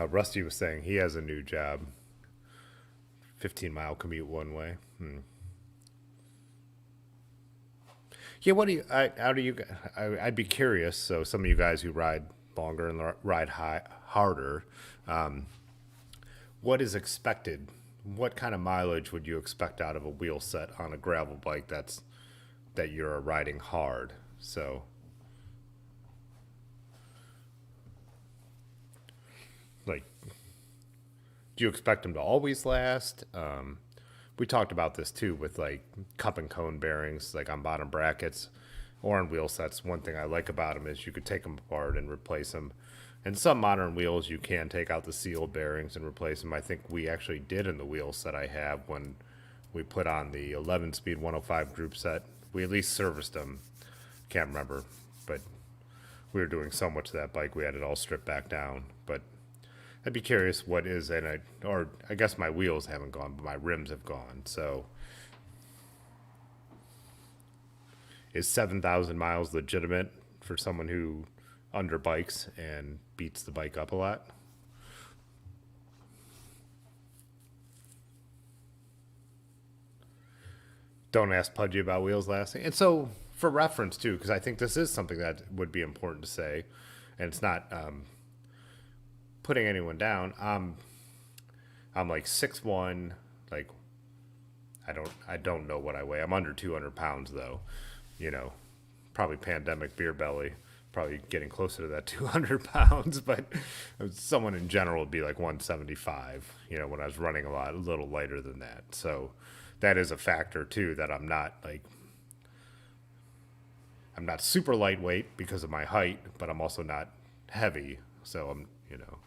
Rusty was saying he has a new job, 15-mile commute one way. Yeah, what do you? How do you? I'd be curious. So some of you guys who ride longer and ride harder, what is expected? What kind of mileage would you expect out of a wheel set on a gravel bike that you're riding hard? So, like, do you expect them to always last? We talked about this too with like cup and cone bearings, like on bottom brackets or on wheel sets. One thing I like about them is you could take them apart and replace them. And some modern wheels, you can take out the sealed bearings and replace them. I think we actually did in the wheel set I have when we put on the 11-speed 105 group set. We at least serviced them. Can't remember, but we were doing so much of that bike, we had it all stripped back down. But I'd be curious what is in it, or I guess my wheels haven't gone, but my rims have gone. So is 7,000 miles legitimate for someone who underbikes and beats the bike up a lot? Don't ask Pudgy about wheels lasting. And so for reference too, because I think this is something that would be important to say, and it's not putting anyone down. I'm like 6'1", like I don't know what I weigh. I'm under 200 pounds though, you know, probably pandemic beer belly, probably getting closer to that 200 pounds, but someone in general would be like 175, you know, when I was running a little lighter than that. So that is a factor too, that I'm not super lightweight because of my height, but I'm also not heavy. So I'm, you know,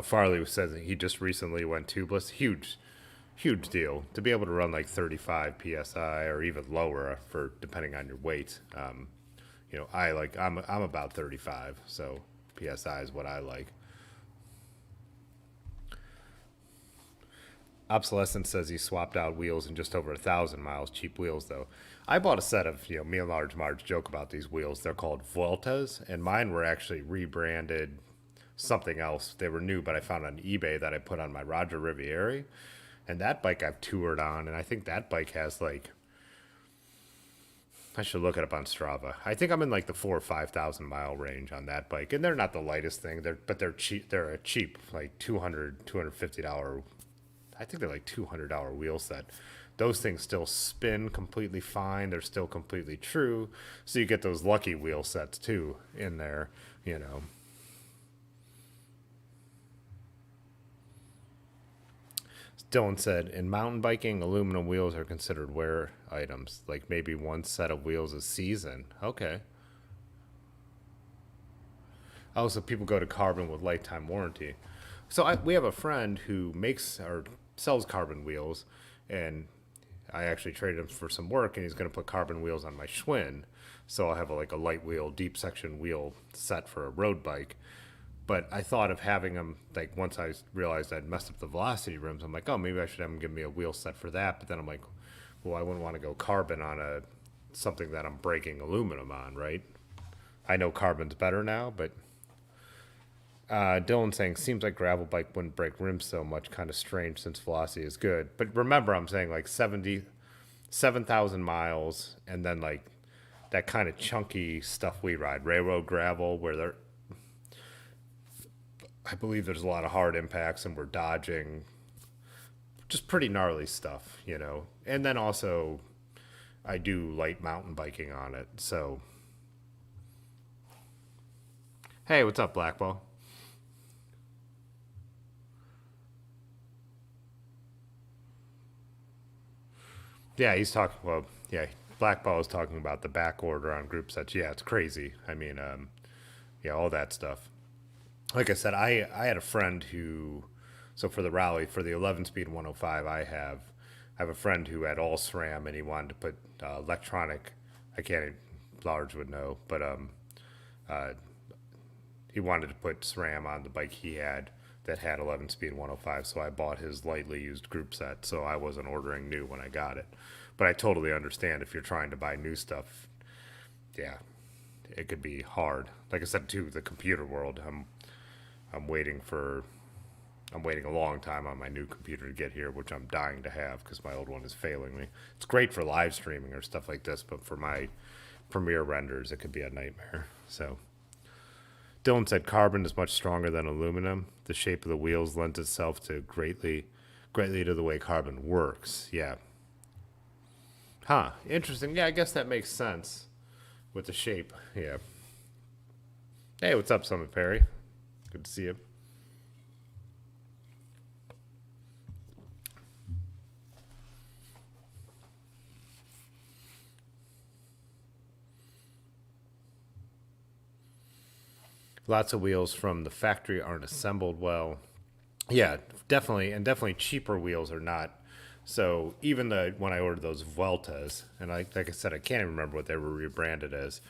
Farley says that he just recently went tubeless. Huge deal to be able to run like 35 psi or even lower for depending on your weight. You know, I'm about 35, so psi is what I like. Obsolescence says he swapped out wheels in just over 1,000 miles. Cheap wheels though. I bought a set of, you know, me and Large Marge joke about these wheels. They're called Vueltas, and mine were actually rebranded something else. They were new, but I found on eBay that I put on my Roger Riviere, and that bike I've toured on, and I think that bike has like, I should look it up on Strava. I think I'm in like the 4,000 or 5,000 mile range on that bike, and they're not the lightest thing. They're cheap. They're a cheap like $250. I think they're like $200 wheel set. Those things still spin completely fine. They're still completely true. So you get those lucky wheel sets too in there, you know. Dylan said, in mountain biking, aluminum wheels are considered wear items, like maybe one set of wheels a season. Okay. Oh, so people go to carbon with lifetime warranty. So we have a friend who makes or sells carbon wheels, and I actually traded him for some work, and he's going to put carbon wheels on my Schwinn. So I'll have like a light wheel, deep section wheel set for a road bike. But I thought of having them, like, once I realized I'd messed up the velocity rims, I'm like, oh, maybe I should have them give me a wheel set for that. But then I'm like, well, I wouldn't want to go carbon on something that I'm breaking aluminum on, right? I know carbon's better now, but Dylan saying, seems like gravel bike wouldn't break rims so much, kind of strange since velocity is good. But remember, I'm saying like 7,000 miles, and then like that kind of chunky stuff we ride, railroad gravel, where I believe there's a lot of hard impacts and we're dodging just pretty gnarly stuff, you know. And then also I do light mountain biking on it. So, hey, what's up, Blackball? Yeah, he's talking, well, yeah, Blackball is talking about the back order on group sets. Yeah, it's crazy. I mean, yeah, all that stuff. Like I said, I had a friend who, so for the rally, for the 11-speed 105, I have a friend who had all SRAM, and he wanted to put electronic, I can't, Large would know, but he wanted to put SRAM on the bike he had that had 11 speed 105, so I bought his lightly used group set, so I wasn't ordering new when I got it. But I totally understand if you're trying to buy new stuff, yeah, it could be hard. Like I said too, the computer world, I'm waiting for I'm waiting a long time on my new computer to get here, which I'm dying to have because my old one is failing me. It's great for live streaming or stuff like this, but for my Premiere renders, it could be a nightmare. So Dylan said carbon is much stronger than aluminum. The shape of the wheels lends itself to greatly to the way carbon works. Yeah. Huh. Interesting. Yeah, I guess that makes sense with the shape. Yeah. Hey, what's up, Summit Perry? Good to see you. Lots of wheels from the factory aren't assembled well. Yeah, definitely, and definitely cheaper wheels are not. So even when I ordered those Vueltas, and like I said, I can't even remember what they were rebranded as.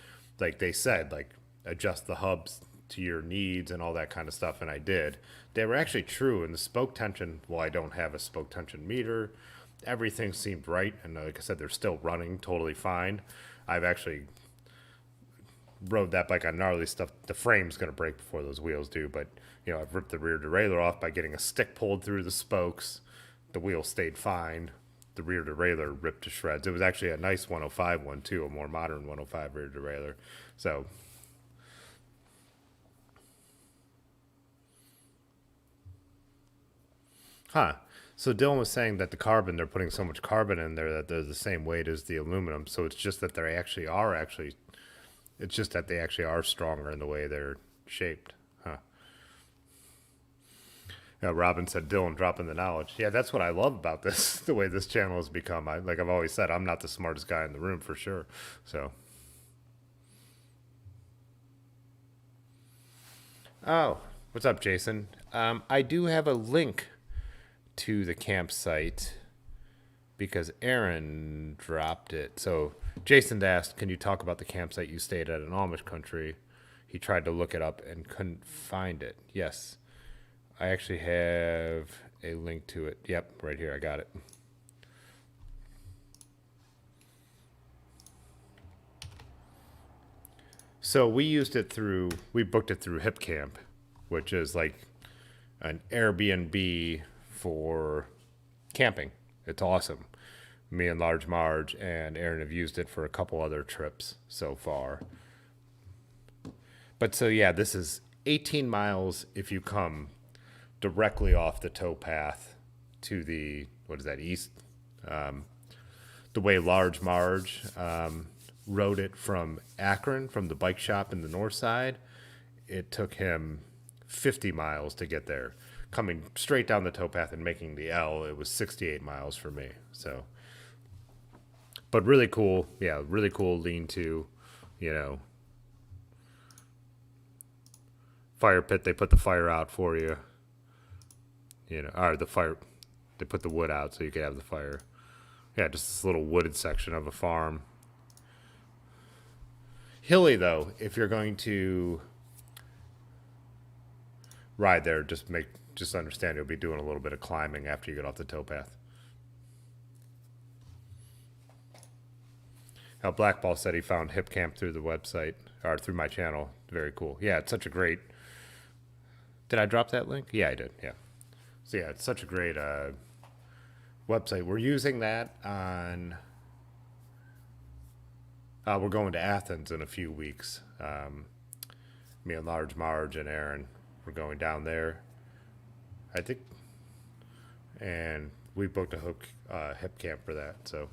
Like they said, like adjust the hubs to your needs and all that kind of stuff, and I did. They were actually true, and the spoke tension. Well, I don't have a spoke tension meter. Everything seemed right, and like I said, they're still running totally fine. I've actually rode that bike on gnarly stuff. The frame's going to break before those wheels do, but I've ripped the rear derailleur off by getting a stick pulled through the spokes. The wheel stayed fine. The rear derailleur ripped to shreds. It was actually a nice 105 one too, a more modern 105 rear derailleur. So so Dylan was saying that the carbon, they're putting so much carbon in there that they're the same weight as the aluminum. So it's just that it's just that they actually are stronger in the way they're shaped. Robin said, Dylan dropping the knowledge. Yeah, that's what I love about this, the way this channel has become. Like I've always said, I'm not the smartest guy in the room for sure. So. Oh, what's up, Jason? I do have a link to the campsite because Aaron dropped it. So Jason asked, can you talk about the campsite you stayed at in Amish country? He tried to look it up and couldn't find it. Yes. I actually have a link to it. Yep, right here. I got it. So we booked it through HipCamp, which is like an Airbnb for camping. It's awesome. Me and Large Marge and Aaron have used it for a couple other trips so far. But so yeah, this is 18 miles if you come directly off the towpath to the, what is that, east? The way Large Marge rode it from Akron, from the bike shop in the north side, it took him 50 miles to get there. Coming straight down the towpath and making the L, it was 68 miles for me. So, but really cool. Yeah, really cool lean-to, fire pit. They put the fire out for you. Or the fire, they put the wood out so you could have the fire. Yeah, just this little wooded section of a farm. Hilly though, if you're going to ride there, just understand you'll be doing a little bit of climbing after you get off the towpath. Now Blackball said he found HipCamp through the website, or through my channel. Very cool. Yeah, it's such a great... Did I drop that link? Yeah, I did. Yeah. So yeah, it's such a great website. We're using that on... we're going to Athens in a few weeks. Me and Large Marge and Aaron, we're going down there, I think. And we booked a HipCamp for that, so...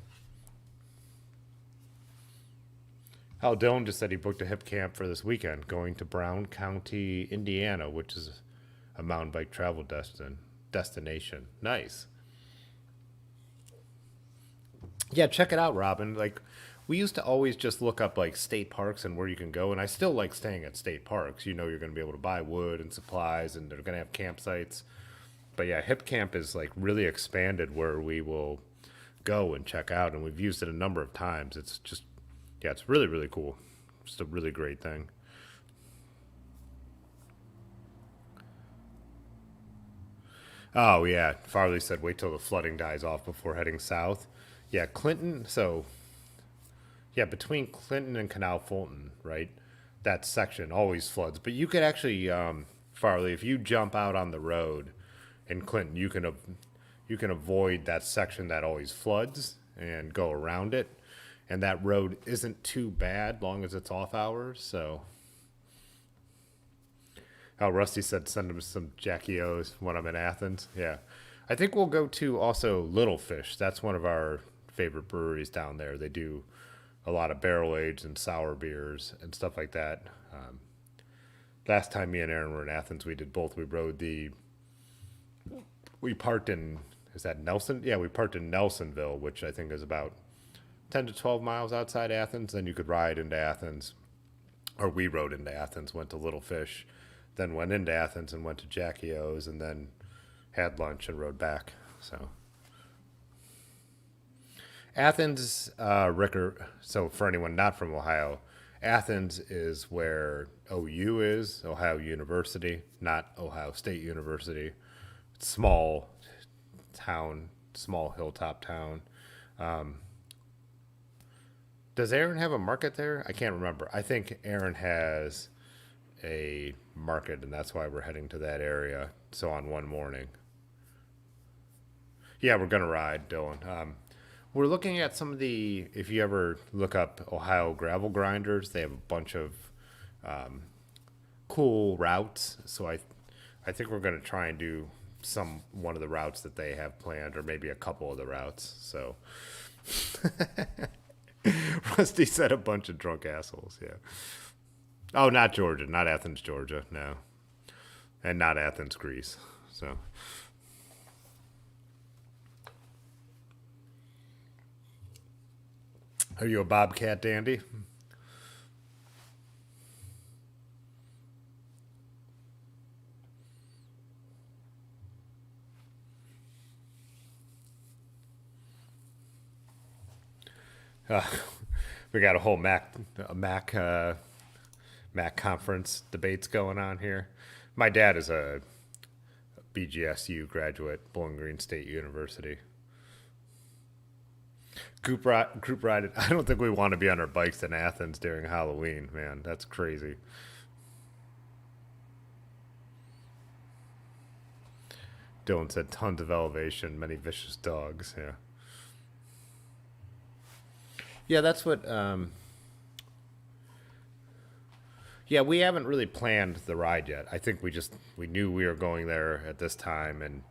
Dylan just said he booked a HipCamp for this weekend, going to Brown County, Indiana, which is a mountain bike travel destination. Nice. Yeah, check it out, Robin. Like, we used to always just look up like state parks and where you can go, and I still like staying at state parks. You're going to be able to buy wood and supplies, and they're going to have campsites. But yeah, HipCamp is like really expanded where we will go and check out, and we've used it a number of times. It's just... Yeah, it's really, really cool. Just a really great thing. Oh yeah, Farley said wait till the flooding dies off before heading south. Yeah, Clinton. So yeah, between Clinton and Canal Fulton, right? That section always floods. But you could actually, Farley, if you jump out on the road in Clinton, you can avoid that section that always floods and go around it. And that road isn't too bad long as it's off hours. So, oh, Rusty said send him some Jackie O's when I'm in Athens. Yeah, I think we'll go to also Little Fish. That's one of our favorite breweries down there. They do a lot of barrel aged and sour beers and stuff like that. Last time me and Aaron were in Athens, we did both. We parked in, is that Nelson? Yeah, we parked in Nelsonville, which I think is about 10 to 12 miles outside Athens. Then you could ride into Athens, or we rode into Athens, went to Little Fish, then went into Athens and went to Jackie O's, and then had lunch and rode back. So Athens, Ricker. So for anyone not from Ohio, Athens is where OU is, Ohio University, not Ohio State University. It's small town, small hilltop town. Does Aaron have a market there? I can't remember. I think Aaron has a market, and that's why we're heading to that area. So on one morning. Yeah, we're gonna ride, Dylan. We're looking at some of the. If you ever look up Ohio gravel grinders, they have a bunch of cool routes. So I think we're gonna try and do one of the routes that they have planned, or maybe a couple of the routes. So Rusty said a bunch of drunk assholes. Yeah. Oh, not Georgia, not Athens, Georgia. No, and not Athens, Greece. So. Are you a Bobcat dandy? Uh, we got a whole Mac conference debates going on here. My dad is a BGSU graduate, Bowling Green State University. Group ride. I don't think we want to be on our bikes in Athens during Halloween, man. That's crazy. Dylan said tons of elevation, many vicious dogs. Yeah. Yeah, that's what. Yeah, we haven't really planned the ride yet. I think we knew we were going there at this time, and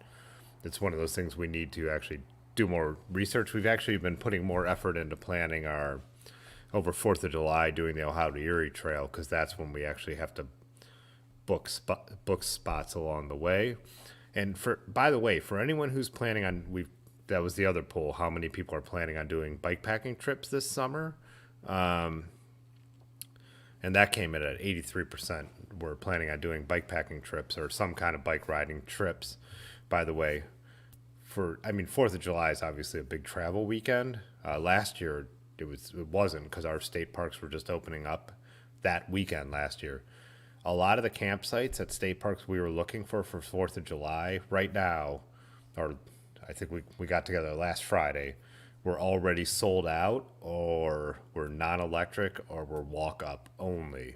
it's one of those things we need to actually do more research. We've actually been putting more effort into planning our over 4th of July doing the Ohio to Erie Trail, because that's when we actually have to book spots along the way. And by the way, for anyone who's planning on that was the other poll, how many people are planning on doing bike packing trips this summer? And that came in at 83%. We're planning on doing bike packing trips or some kind of bike riding trips. By the way, 4th of July is obviously a big travel weekend. Last year it wasn't, because our state parks were just opening up that weekend last year. A lot of the campsites at state parks we were looking for 4th of July right now, or I think we got together last Friday, we're already sold out, or we're non-electric, or we're walk-up only.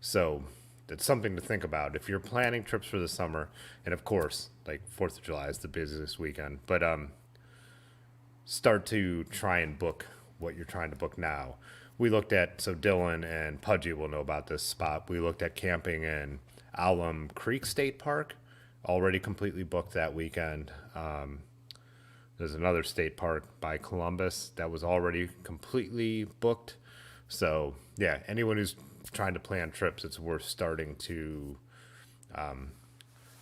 So it's something to think about if you're planning trips for the summer. And of course, like 4th of July is the busiest weekend, but start to try and book what you're trying to book now. We looked at, so Dylan and Pudgy will know about this spot. We looked at camping in Alum Creek State Park, already completely booked that weekend. There's another state park by Columbus that was already completely booked. So yeah, anyone who's trying to plan trips, it's worth starting to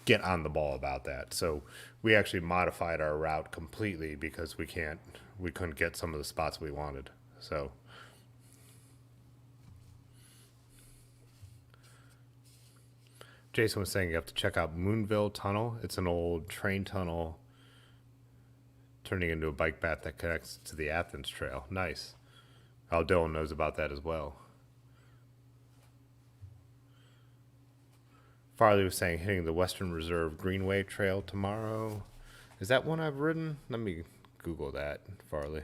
get on the ball about that. So we actually modified our route completely because we couldn't get some of the spots we wanted. So Jason was saying you have to check out Moonville Tunnel. It's an old train tunnel turning into a bike path that connects to the Athens Trail. Nice. Al Dylan knows about that as well. Farley was saying hitting the Western Reserve Greenway Trail tomorrow. Is that one I've ridden? Let me Google that, Farley.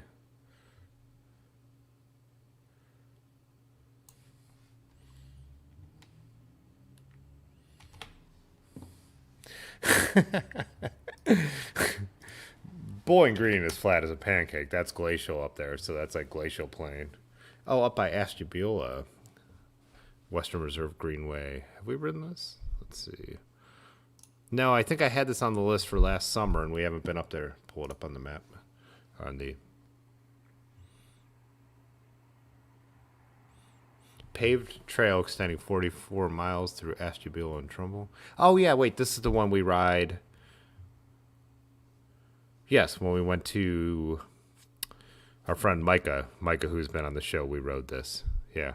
Bowling Green is flat as a pancake. That's glacial up there, so that's like glacial plain. Oh, up by Ashtabula, Western Reserve Greenway. Have we ridden this? Let's see. No, I think I had this on the list for last summer, and we haven't been up there. Pull it up on the map. On the paved trail extending 44 miles through Ashtabula and Trumbull. Oh, yeah, wait, this is the one we ride. Yes, when we went to our friend Micah, who's been on the show, we rode this. Yeah.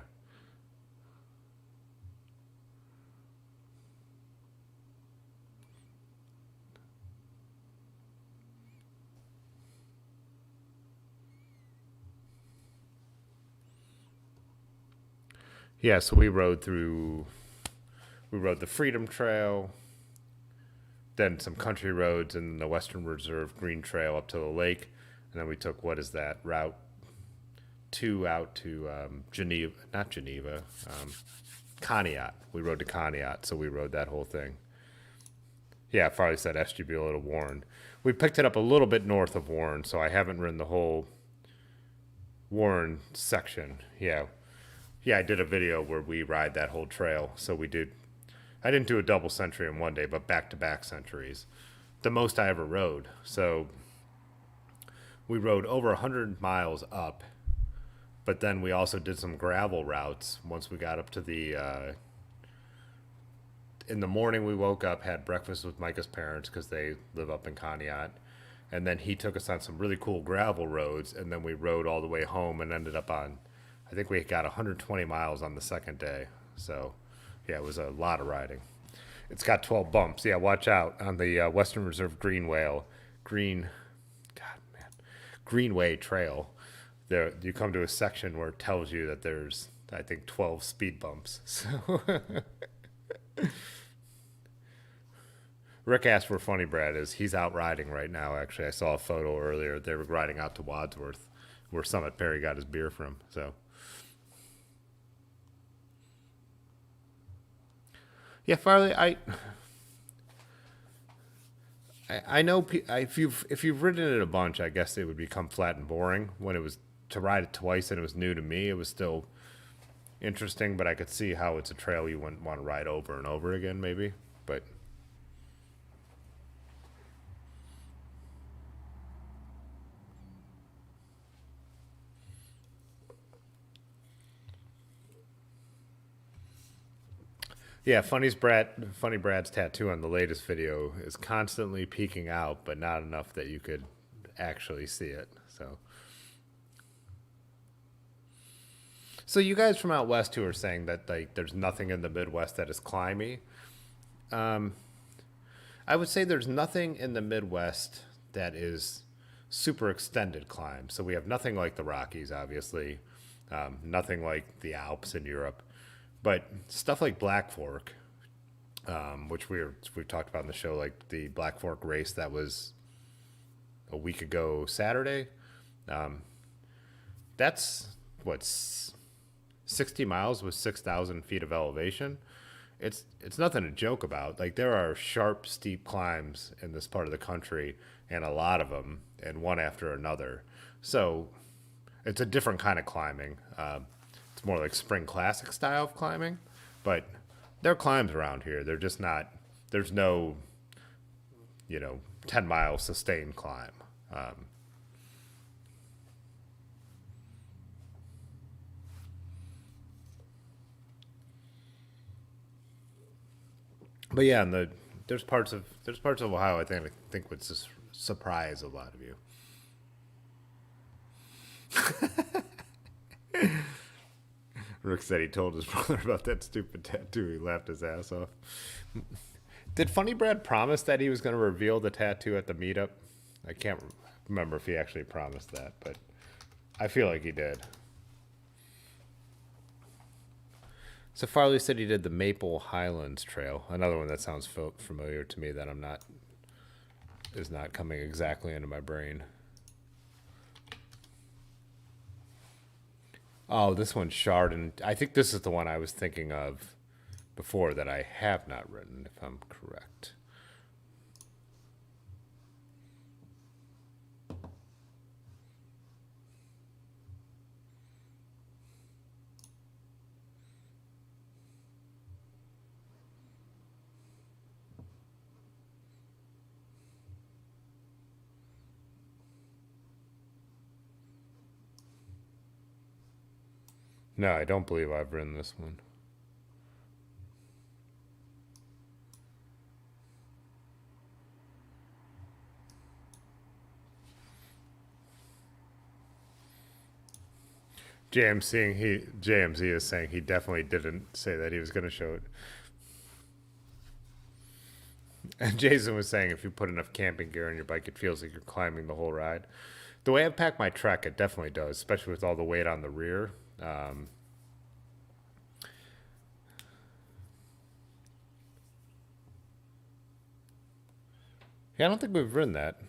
Yeah, so we rode the Freedom Trail, then some country roads and the Western Reserve Green Trail up to the lake. And then we took, what is that, Route 2 out to Geneva, not Geneva, Conneaut. We rode to Conneaut, so we rode that whole thing. Yeah, Farley said Ashtabula to Warren. We picked it up a little bit north of Warren, so I haven't ridden the whole Warren section. Yeah, I did a video where we ride that whole trail. So I didn't do a double century in one day, but back-to-back centuries. The most I ever rode. So we rode over 100 miles up, but then we also did some gravel routes once we got up to the... in the morning we woke up, had breakfast with Micah's parents because they live up in Conneaut. And then he took us on some really cool gravel roads, and then we rode all the way home and ended up on... I think we got 120 miles on the second day. So, yeah, it was a lot of riding. It's got 12 bumps. Yeah, watch out on the Western Reserve Greenway Trail. There, you come to a section where it tells you that there's, I think, 12 speed bumps. So, Rick asked where Funny Brad is. He's out riding right now, actually. I saw a photo earlier. They were riding out to Wadsworth, where Summit Perry got his beer from. So... yeah, Farley, I know if you've ridden it a bunch, I guess it would become flat and boring. When it was to ride it twice and it was new to me, it was still interesting. But I could see how it's a trail you wouldn't want to ride over and over again, maybe. But yeah, Funny Brad's tattoo on the latest video is constantly peeking out, but not enough that you could actually see it. So you guys from out west who are saying that like there's nothing in the Midwest that is climby, I would say there's nothing in the Midwest that is super extended climb. So we have nothing like the Rockies, obviously, nothing like the Alps in Europe. But stuff like Black Fork, which we've talked about in the show, like the Black Fork race that was a week ago Saturday, that's what 60 miles with 6,000 feet of elevation. It's nothing to joke about. Like there are sharp, steep climbs in this part of the country, and a lot of them, and one after another. So it's a different kind of climbing. It's more like spring classic style of climbing, but there are climbs around here. They're just not, there's no, 10-mile sustained climb. But yeah, there's parts of Ohio I think would surprise a lot of you. Rick said he told his brother about that stupid tattoo. He laughed his ass off. Did Funny Brad promise that he was going to reveal the tattoo at the meetup? I can't remember if he actually promised that, but I feel like he did. So Farley said he did the Maple Highlands Trail, another one that sounds familiar to me that is not coming exactly into my brain. Oh, this one's Chardon. I think this is the one I was thinking of before that I have not written, if I'm correct. No, I don't believe I've written this one. JMZ is saying he definitely didn't say that he was going to show it. And Jason was saying if you put enough camping gear on your bike, it feels like you're climbing the whole ride. The way I've packed my Trek, it definitely does, especially with all the weight on the rear. Yeah, I don't think we've written that.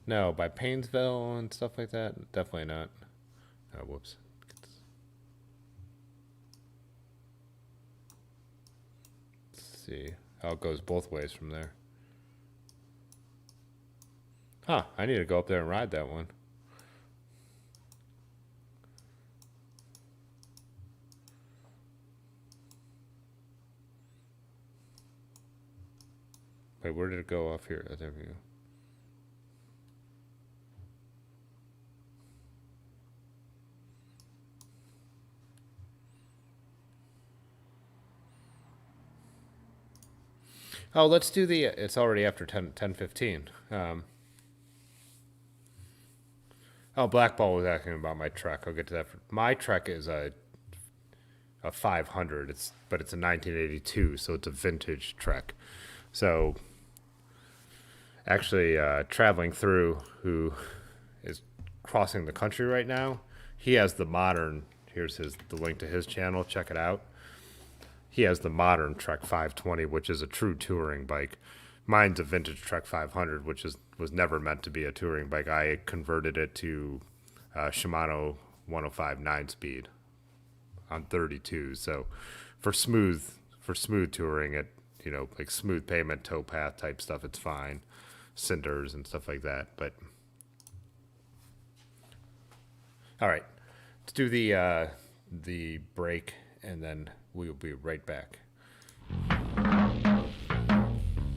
No, by Painesville and stuff like that? Definitely not. Oh, whoops. Let's see how it goes both ways from there. Huh, I need to go up there and ride that one. Wait, where did it go off here? Oh, there we go. Oh, let's do the, it's already after 10:15. Oh, Blackball was asking about my Trek. I'll get to that. My Trek is a 500, but it's a 1982, so it's a vintage Trek. So actually, traveling through, who is crossing the country right now, he has the modern, here's the link to his channel, check it out. He has the modern Trek 520, which is a true touring bike. Mine's a vintage Trek 500, which was never meant to be a touring bike. I converted it to Shimano 105 9-speed on 32. So for smooth touring, it, you know, like smooth pavement, towpath type stuff, it's fine. Cinders and stuff like that. But all right, let's do the break, and then we'll be right back.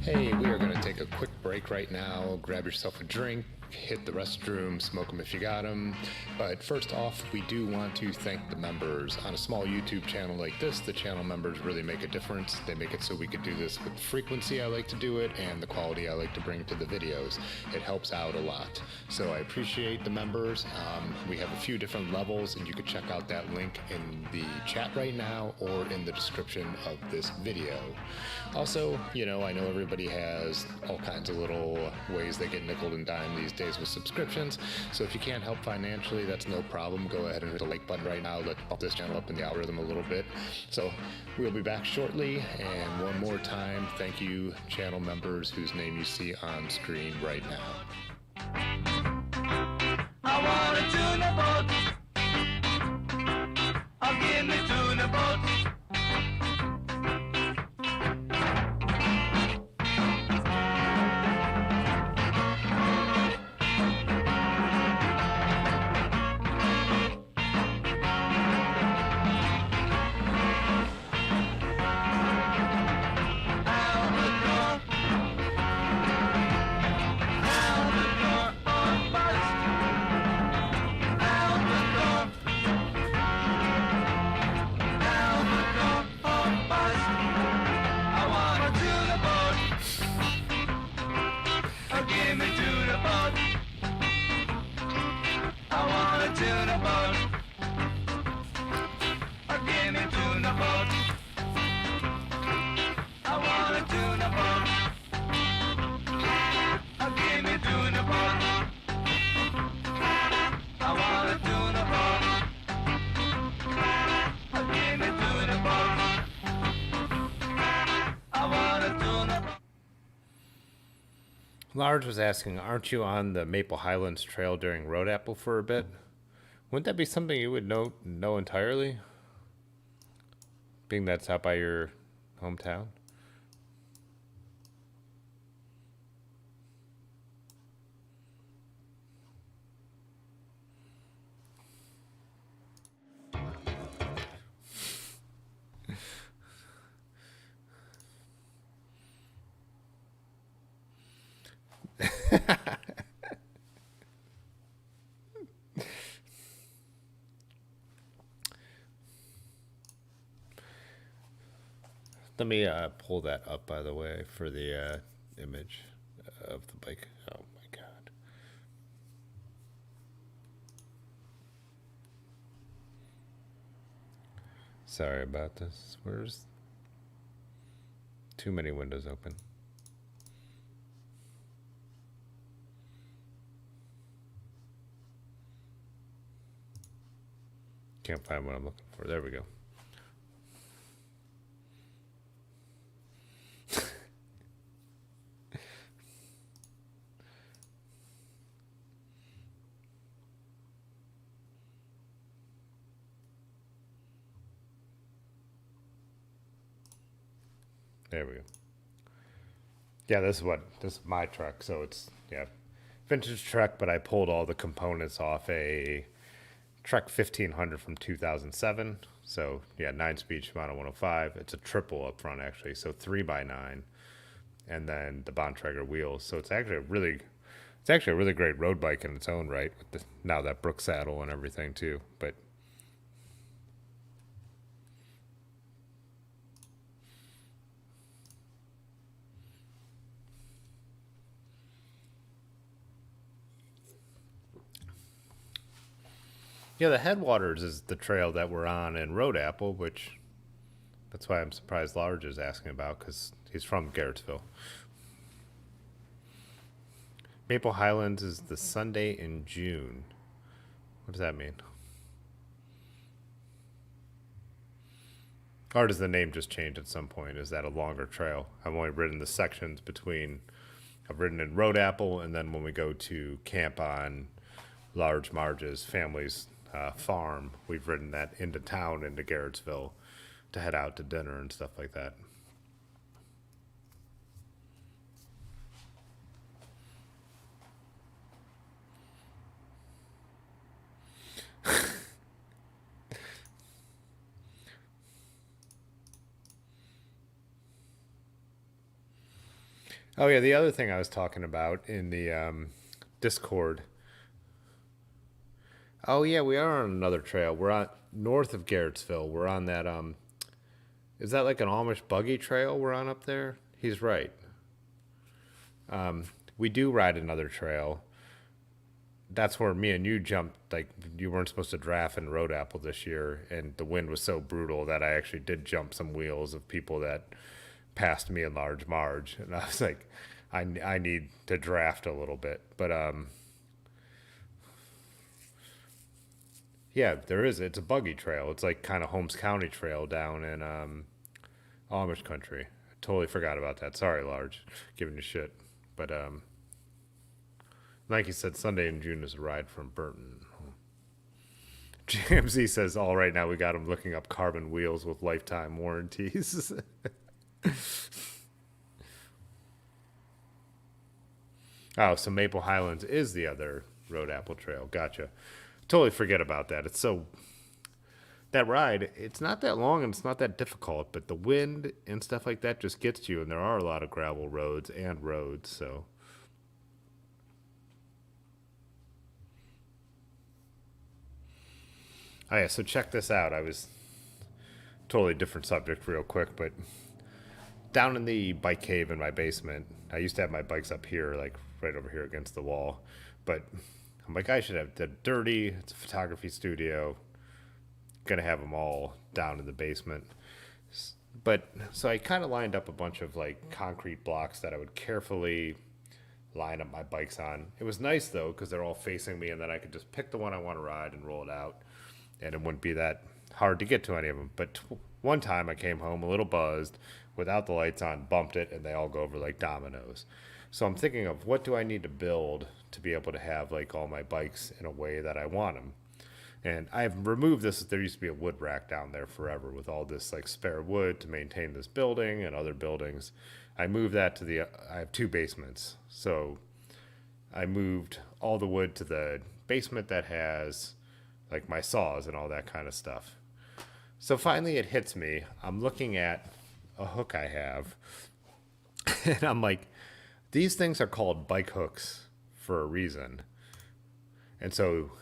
Hey, we are going to take a quick break right now. Grab yourself a drink, hit the restroom, smoke them if you got them. But first off, we do want to thank the members. On a small YouTube channel like this, the channel members really make a difference. They make it so we could do this with the frequency I like to do it and the quality I like to bring to the videos. It helps out a lot. So I appreciate the members. We have a few different levels, and you can check out that link in the chat right now or in the description of this video. Also, you know, I know everybody has all kinds of little ways they get nickel and dime these days with subscriptions. So if you can't help financially, that's no problem. Go ahead and hit the like button right now. Let's bump this channel up in the algorithm a little bit. So we'll be back shortly. And one more time, thank you, channel members whose name you see on screen right now. I want a tuna boat. I'll give me tuna boat. Large was asking, aren't you on the Maple Highlands Trail during Road Apple for a bit? Wouldn't that be something you would know entirely? Being that's out by your hometown? Let me pull that up, by the way, for the image of the bike. Oh my god. Sorry about this. Where's too many windows open? Can't find what I'm looking for. There we go. There we go. Yeah, this is my truck. So it's, yeah, vintage truck, but I pulled all the components off a Trek 1500 from 2007. So yeah, 9-speed Shimano 105. It's a triple up front actually, so 3x9, and then the Bontrager wheels. So it's actually a really great road bike in its own right. With now that Brook saddle and everything too. But yeah, the Headwaters is the trail that we're on in Road Apple, which that's why I'm surprised Large is asking about, because he's from Garrettsville. Maple Highlands is the Sunday in June. What does that mean? Or does the name just change at some point? Is that a longer trail? I've only ridden the sections between. I've ridden in Road Apple, and then when we go to camp on Large Marge's family's farm, we've ridden that into town, into Garrettsville, to head out to dinner and stuff like that. Oh yeah, the other thing I was talking about in the Discord. Oh yeah, we are on another trail. We're on north of Garrettsville. We're on that is that like an Amish buggy trail we're on up there? He's right. We do ride another trail. That's where me and you jumped. Like, you weren't supposed to draft in Road Apple this year, and the wind was so brutal that I actually did jump some wheels of people that passed me in Large Marge, and I was like, I need to draft a little bit. But yeah, there is. It's a buggy trail. It's like kind of Holmes County trail down in Amish country. I totally forgot about that. Sorry, Large, giving you shit. But like you said, Sunday in June is a ride from Burton. JMZ says, all right, now we got him looking up carbon wheels with lifetime warranties. Oh, so Maple Highlands is the other Road Apple Trail. Gotcha. Totally forget about that. It's so, that ride, it's not that long and it's not that difficult, but the wind and stuff like that just gets to you, and there are a lot of gravel roads and roads, so. Oh yeah, so check this out. I was totally different subject real quick, but down in the bike cave in my basement, I used to have my bikes up here, like right over here against the wall. But I'm like, I should have the dirty. It's a photography studio. Gonna have them all down in the basement. But so I kind of lined up a bunch of like concrete blocks that I would carefully line up my bikes on. It was nice though, because they're all facing me, and then I could just pick the one I want to ride and roll it out, and it wouldn't be that hard to get to any of them. But one time I came home a little buzzed, without the lights on, bumped it, and they all go over like dominoes. So I'm thinking of what do I need to build to be able to have like all my bikes in a way that I want them. And I've removed this. There used to be a wood rack down there forever with all this like spare wood to maintain this building and other buildings. I moved that to I have two basements. So I moved all the wood to the basement that has like my saws and all that kind of stuff. So finally it hits me. I'm looking at a hook I have and I'm like, these things are called bike hooks for a reason. And so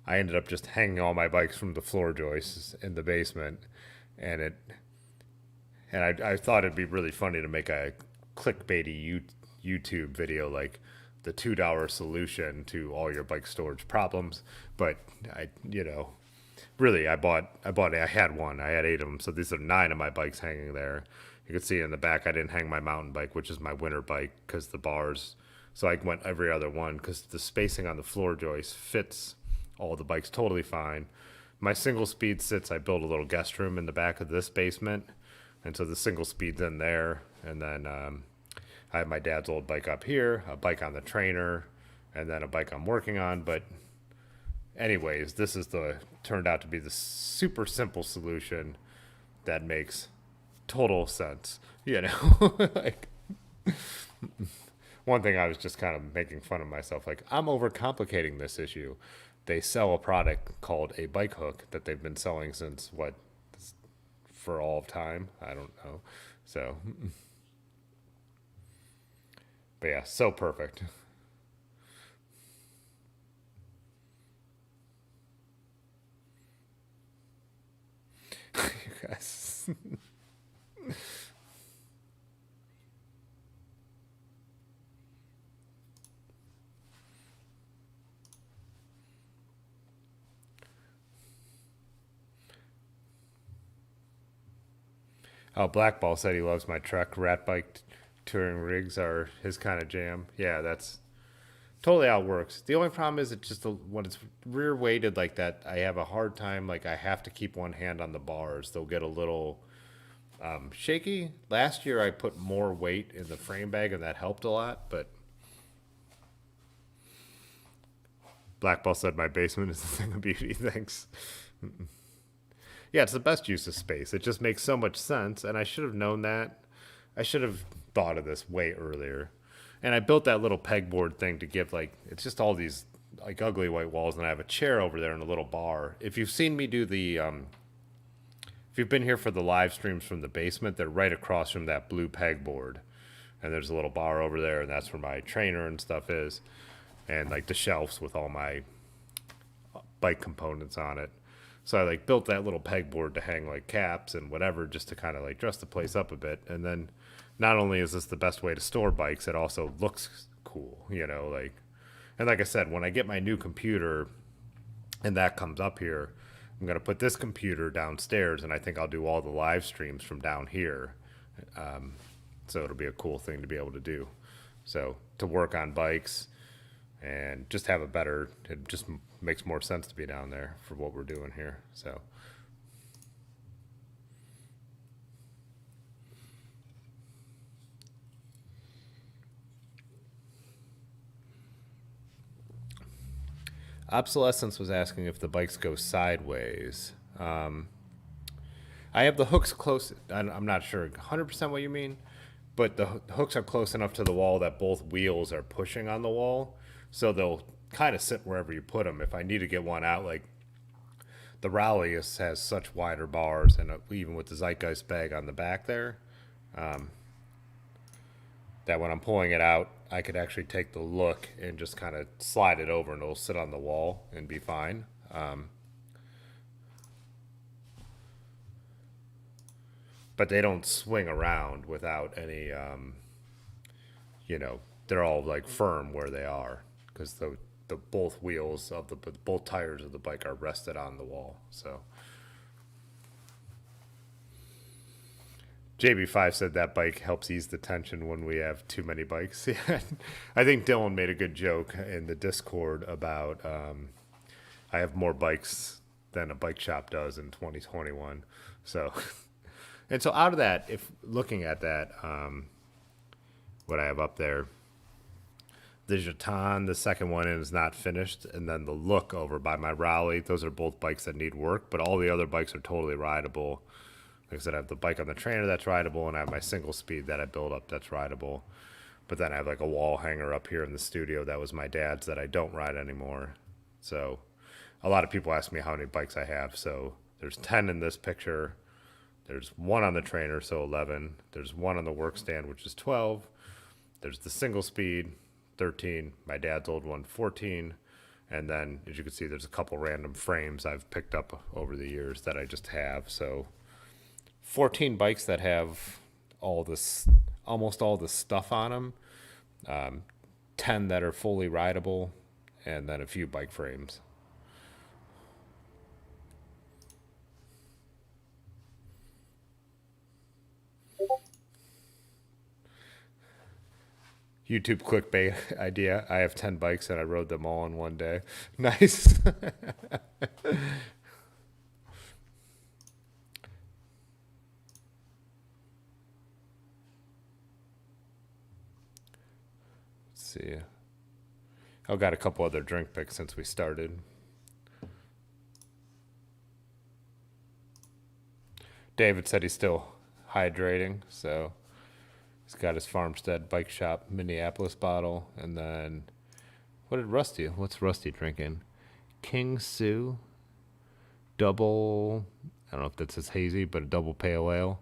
I ended up just hanging all my bikes from the floor joists in the basement, and I thought it'd be really funny to make a clickbaity YouTube video like the $2 solution to all your bike storage problems. But I had one. I had 8 of them, so these are 9 of my bikes hanging there. You can see in the back I didn't hang my mountain bike, which is my winter bike, because the bars. So I went every other one because the spacing on the floor joist fits all the bikes totally fine. My single speed sits, I built a little guest room in the back of this basement, and so the single speed's in there. And then I have my dad's old bike up here, a bike on the trainer, and then a bike I'm working on. But anyways, this is turned out to be the super simple solution that makes total sense, like one thing I was just kind of making fun of myself, like I'm overcomplicating this issue. They sell a product called a bike hook that they've been selling since for all of time. I don't know. So, but yeah, so perfect. You guys. Oh, Blackball said he loves my Trek. Rat bike touring rigs are his kind of jam. Yeah, that's totally how it works. The only problem is when it's rear weighted like that, I have a hard time. Like I have to keep one hand on the bars. They'll get a little shaky. Last year I put more weight in the frame bag and that helped a lot. But Blackball said my basement is a thing of beauty. Thanks. Yeah, it's the best use of space. It just makes so much sense, and I should have known that. I should have thought of this way earlier. And I built that little pegboard thing to give it's just all these like ugly white walls, and I have a chair over there and a little bar. If you've seen me do if you've been here for the live streams from the basement, they're right across from that blue pegboard. And there's a little bar over there, and that's where my trainer and stuff is. And like the shelves with all my bike components on it. So I built that little pegboard to hang like caps and whatever, just to kind of dress the place up a bit. And then not only is this the best way to store bikes, it also looks cool, and like I said, when I get my new computer and that comes up here, I'm going to put this computer downstairs, and I think I'll do all the live streams from down here. So it'll be a cool thing to be able to do. So to work on bikes and just have it just makes more sense to be down there for what we're doing here. So Obsolescence was asking if the bikes go sideways. I have the hooks close. I'm not sure 100% what you mean, but the hooks are close enough to the wall that both wheels are pushing on the wall, so they'll kind of sit wherever you put them. If I need to get one out, like the Raleigh has such wider bars, and even with the Zeitgeist bag on the back there, that when I'm pulling it out, I could actually take the look and just kind of slide it over, and it'll sit on the wall and be fine. But they don't swing around without any, they're all firm where they are, because the both wheels of both tires of the bike are rested on the wall. So JB5 said that bike helps ease the tension when we have too many bikes. Yeah, I think Dylan made a good joke in the Discord about I have more bikes than a bike shop does in 2021. So, and so out of that, if looking at that, what I have up there, The Jatan, the second one is not finished, and then the Look over by my Raleigh. Those are both bikes that need work, but all the other bikes are totally rideable. Like I said, I have the bike on the trainer that's rideable, and I have my single speed that I built up that's rideable. But then I have like a wall hanger up here in the studio that was my dad's that I don't ride anymore. So a lot of people ask me how many bikes I have. So there's 10 in this picture. There's one on the trainer, so 11. There's one on the work stand, which is 12. There's the single speed, 13. My dad's old one, 14. And then, as you can see, there's a couple random frames I've picked up over the years that I just have. So 14 bikes that have all this, almost all the stuff on them. 10 that are fully rideable, and then a few bike frames. YouTube clickbait idea. I have 10 bikes and I rode them all in one day. Nice. Let's see. I've got a couple other drink picks since we started. David said he's still hydrating, so he's got his Farmstead Bike Shop Minneapolis bottle. And then, what's Rusty drinking? King Sue double, I don't know if that's his hazy, but a double pale ale.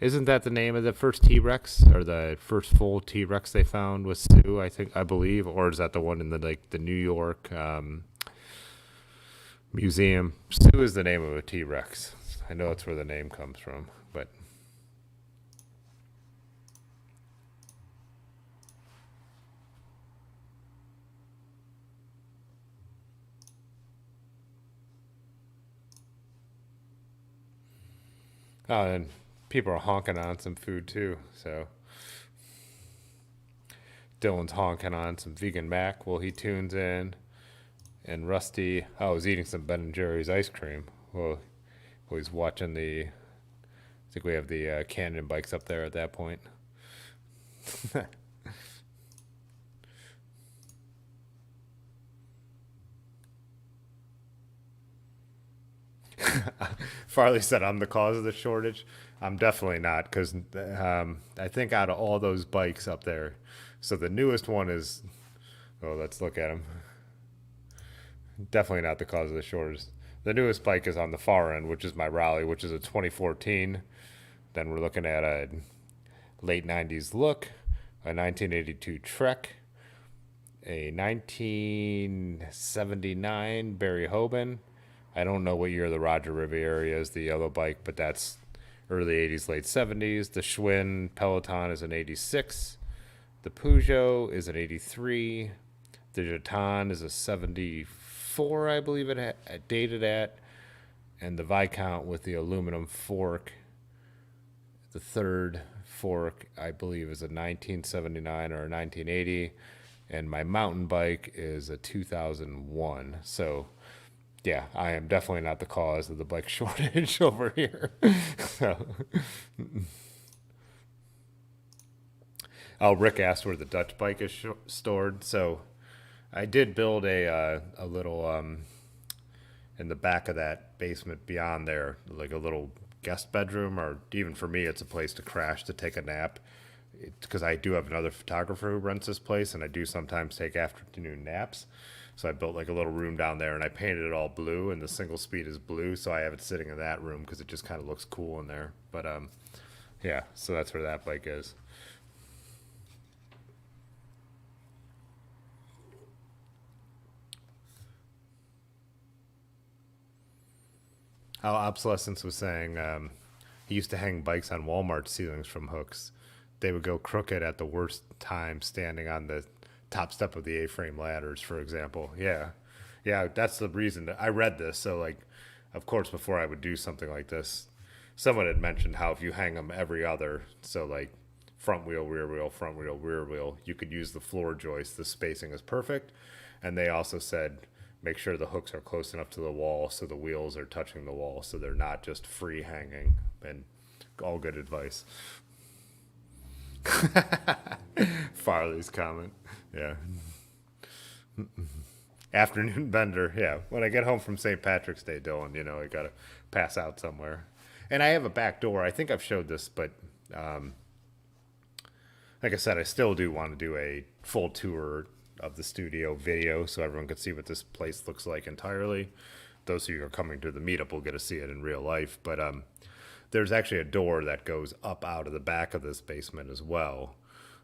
Isn't that the name of the first T-Rex, or the first full T-Rex they found was Sue, I believe, or is that the one in the New York museum? Sue is the name of a T-Rex. I know that's where the name comes from, but oh, and people are honking on some food too. So Dylan's honking on some vegan mac while he tunes in, and Rusty, is eating some Ben and Jerry's ice cream. Well, he's watching I think we have the Canyon bikes up there at that point. Farley said I'm the cause of the shortage. I'm definitely not, because I think out of all those bikes up there, so the newest one is, let's look at them. Definitely not the cause of the shortage. The newest bike is on the far end, which is my Raleigh, which is a 2014. Then we're looking at a late 90s Look, a 1982 Trek, a 1979 Barry Hoban. I don't know what year the Roger Riviera is, the yellow bike, but that's early 80s, late 70s. The Schwinn Peloton is an 86. The Peugeot is an 83. The Jatan is a 74, I believe it dated at. And the Viscount with the aluminum fork, the third fork, I believe, is a 1979 or a 1980. And my mountain bike is a 2001. So, yeah, I am definitely not the cause of the bike shortage over here. So. Oh, Rick asked where the Dutch bike is stored. So I did build a little in the back of that basement beyond there, like a little guest bedroom, or even for me, it's a place to crash to take a nap. Because I do have another photographer who rents this place, and I do sometimes take afternoon naps. So I built like a little room down there, and I painted it all blue, and the single speed is blue, so I have it sitting in that room because it just kind of looks cool in there. But yeah, so that's where that bike is. How Obsolescence was saying he used to hang bikes on Walmart ceilings from hooks. They would go crooked at the worst time standing on the top step of the A-frame ladders, for example. Yeah, that's the reason I read this. So, like, of course, before I would do something like this, someone had mentioned how if you hang them every other, so like front wheel, front wheel, rear wheel, you could use the floor joist. The spacing is perfect. And they also said make sure the hooks are close enough to the wall so the wheels are touching the wall, so they're not just free hanging. And all good advice. Farley's comment. Yeah. Afternoon bender. Yeah. When I get home from St. Patrick's Day, Dylan, I got to pass out somewhere. And I have a back door. I think I've showed this, but like I said, I still do want to do a full tour of the studio video so everyone can see what this place looks like entirely. Those of you who are coming to the meetup will get to see it in real life. But there's actually a door that goes up out of the back of this basement as well.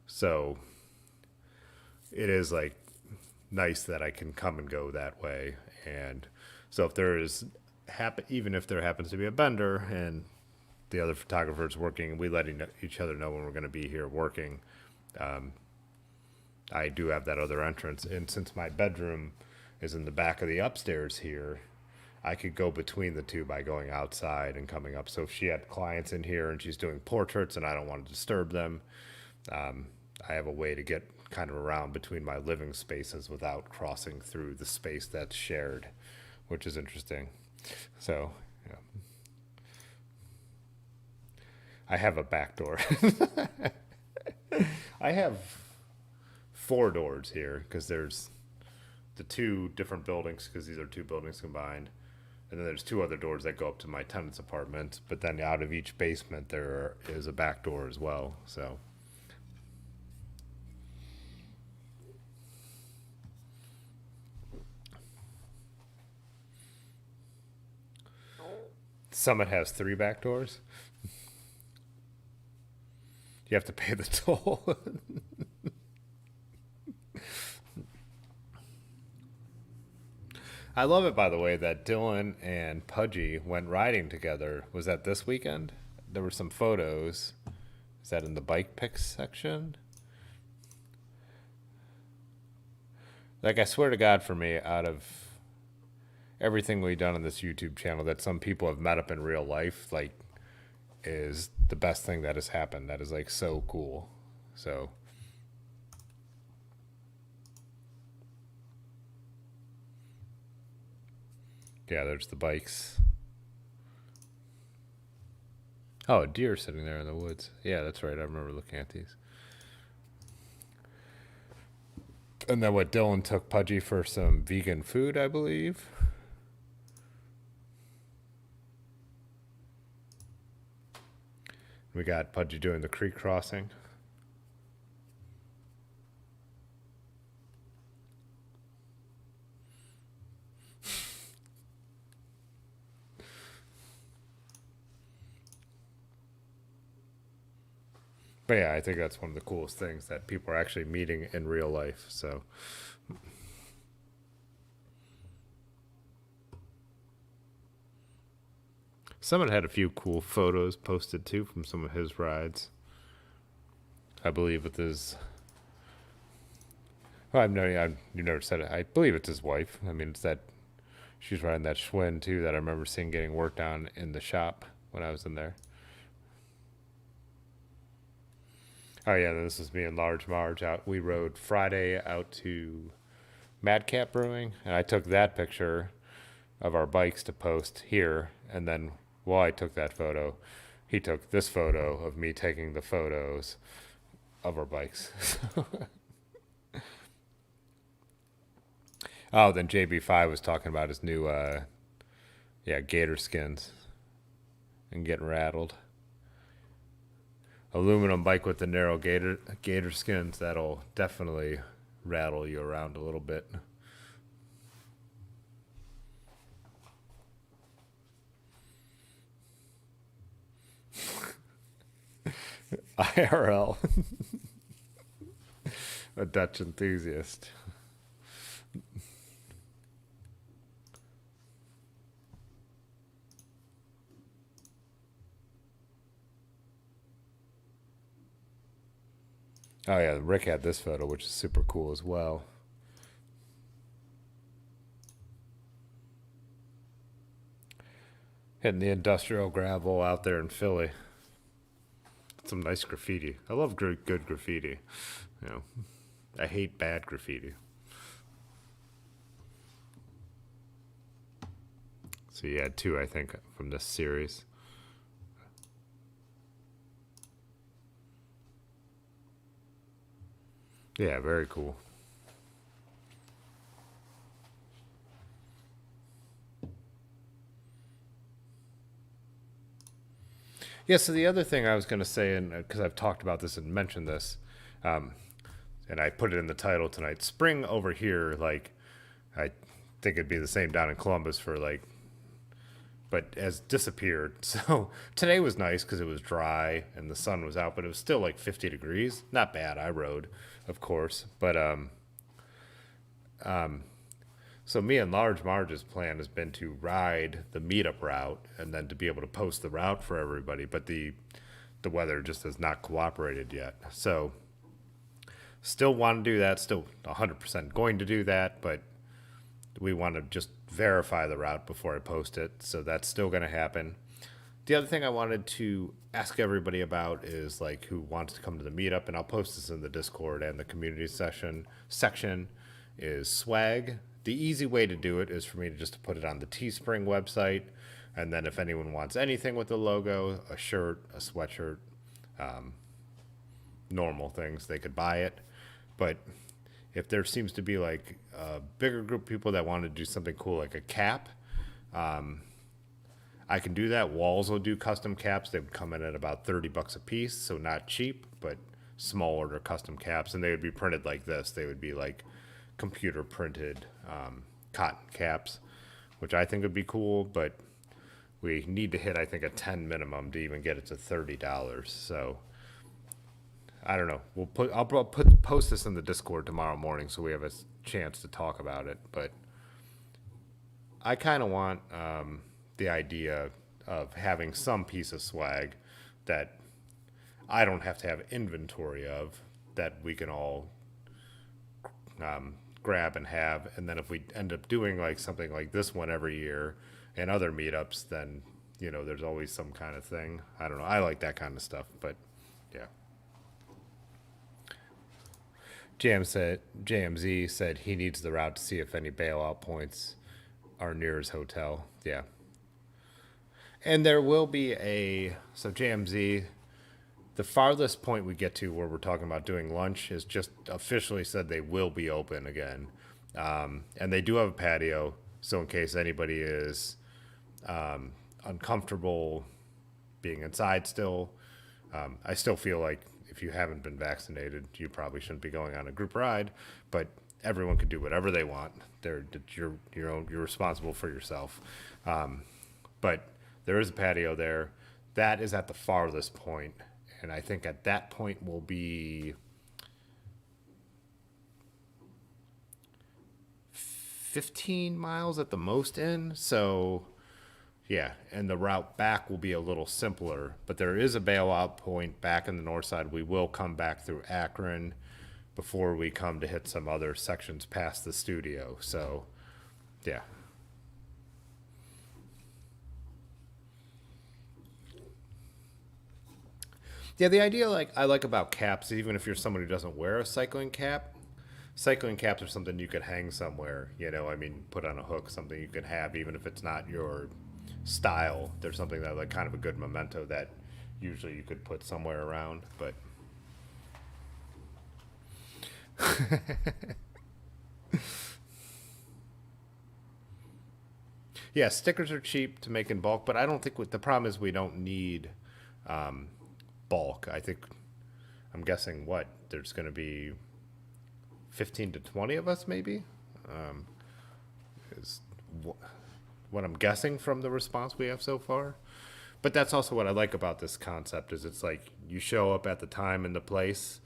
So it is like nice that I can come and go that way. And so if there is even if there happens to be a bender and the other photographer's working, we let each other know when we're going to be here working. I do have that other entrance, and since my bedroom is in the back of the upstairs here, I could go between the two by going outside and coming up. So if she had clients in here and she's doing portraits and I don't want to disturb them, I have a way to get kind of around between my living spaces without crossing through the space that's shared, which is interesting. So, yeah. I have a back door. I have 4 doors here because there's the 2 different buildings, because these are 2 buildings combined. And then there's 2 other doors that go up to my tenant's apartment. But then out of each basement, there is a back door as well. So Summit has 3 back doors. You have to pay the toll. I love it, by the way, that Dylan and Pudgy went riding together. Was that this weekend? There were some photos. Is that in the bike pics section? Like, I swear to God, for me, out of everything we've done on this YouTube channel, that some people have met up in real life, like, is the best thing that has happened. That is, like, so cool. So yeah, there's the bikes. Oh, a deer sitting there in the woods. Yeah, that's right. I remember looking at these. And then what, Dylan took Pudgy for some vegan food, I believe. We got Pudgy doing the creek crossing. But yeah, I think that's one of the coolest things, that people are actually meeting in real life. So Summit had a few cool photos posted too from some of his rides. I believe with his, well, you never said it. I believe it's his wife. I mean, it's that she's riding that Schwinn too that I remember seeing getting worked on in the shop when I was in there. Oh yeah, this was me and Large Marge out. We rode Friday out to Madcap Brewing, and I took that picture of our bikes to post here. And then while I took that photo, he took this photo of me taking the photos of our bikes. Oh, then JB5 was talking about his new, gator skins and getting rattled. Aluminum bike with the narrow gator skins, that'll definitely rattle you around a little bit. IRL. A Dutch enthusiast. Oh yeah, Rick had this photo, which is super cool as well. Hitting the industrial gravel out there in Philly. Some nice graffiti. I love good graffiti. I hate bad graffiti. So you had 2, I think, from this series. Yeah, very cool. Yeah, so the other thing I was going to say, and because I've talked about this and mentioned this, um, and I put it in the title tonight, spring over here, like, I think it'd be the same down in Columbus for like, but has disappeared. So today was nice because it was dry and the sun was out, but it was still like 50 degrees. Not bad. I rode, of course, but so me and Large Marge's plan has been to ride the meetup route and then to be able to post the route for everybody. But the weather just has not cooperated yet. So still want to do that. Still 100% going to do that. But we want to just verify the route before I post it. So that's still going to happen. The other thing I wanted to ask everybody about is like who wants to come to the meetup, and I'll post this in the Discord and the community section is swag. The easy way to do it is for me to just put it on the Teespring website, and then if anyone wants anything with the logo, a shirt, a sweatshirt, normal things, they could buy it. But if there seems to be like a bigger group of people that want to do something cool like a cap, I can do that. Walls will do custom caps. They would come in at about $30 a piece, so not cheap, but small order custom caps, and they would be printed like this. They would be like computer printed cotton caps, which I think would be cool, but we need to hit, I think, a 10 minimum to even get it to $30. So I don't know. I'll post this in the Discord tomorrow morning so we have a chance to talk about it. But I kind of want the idea of having some piece of swag that I don't have to have inventory of, that we can all grab and have. And then if we end up doing like something like this one every year and other meetups, then, you know, there's always some kind of thing. I don't know. I like that kind of stuff, but yeah. JMZ said he needs the route to see if any bailout points are near his hotel. Yeah. And there will be so JMZ, the farthest point we get to where we're talking about doing lunch is just officially said they will be open again. And they do have a patio. So in case anybody is uncomfortable being inside still, I still feel like if you haven't been vaccinated, you probably shouldn't be going on a group ride, but everyone can do whatever they want. You're responsible for yourself. But there is a patio there. That is at the farthest point. And I think at that point will be 15 miles at the most in. So yeah, and the route back will be a little simpler, but there is a bailout point back in the north side. We will come back through Akron before we come to hit some other sections past the studio. So yeah. Yeah, the idea I like about caps, even if you're someone who doesn't wear a cycling caps are something you could hang somewhere, you know, I mean, put on a hook, something you can have, even if it's not your style. There's something that like kind of a good memento that usually you could put somewhere around, but yeah, stickers are cheap to make in bulk, but I don't think the problem is we don't need bulk. I'm guessing there's going to be 15 to 20 of us maybe, is what I'm guessing from the response we have so far. But that's also what I like about this concept is it's like you show up at the time and the place,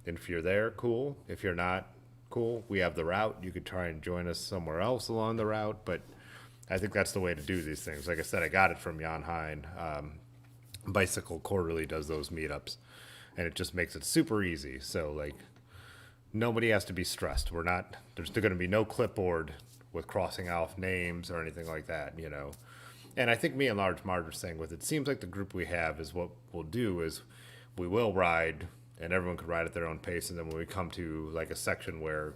and if you're there, cool. If you're not, cool. We have the route. You could try and join us somewhere else along the route, but I think that's the way to do these things. Like I said, I got it from Jan Hein. Bicycle Quarterly does those meetups, and it just makes it super easy. So like nobody has to be stressed. There's going to be no clipboard with crossing off names or anything like that, you know. And I think me and Large Marge are saying with it seems like the group we have is what we'll do is we will ride and everyone could ride at their own pace. And then when we come to like a section where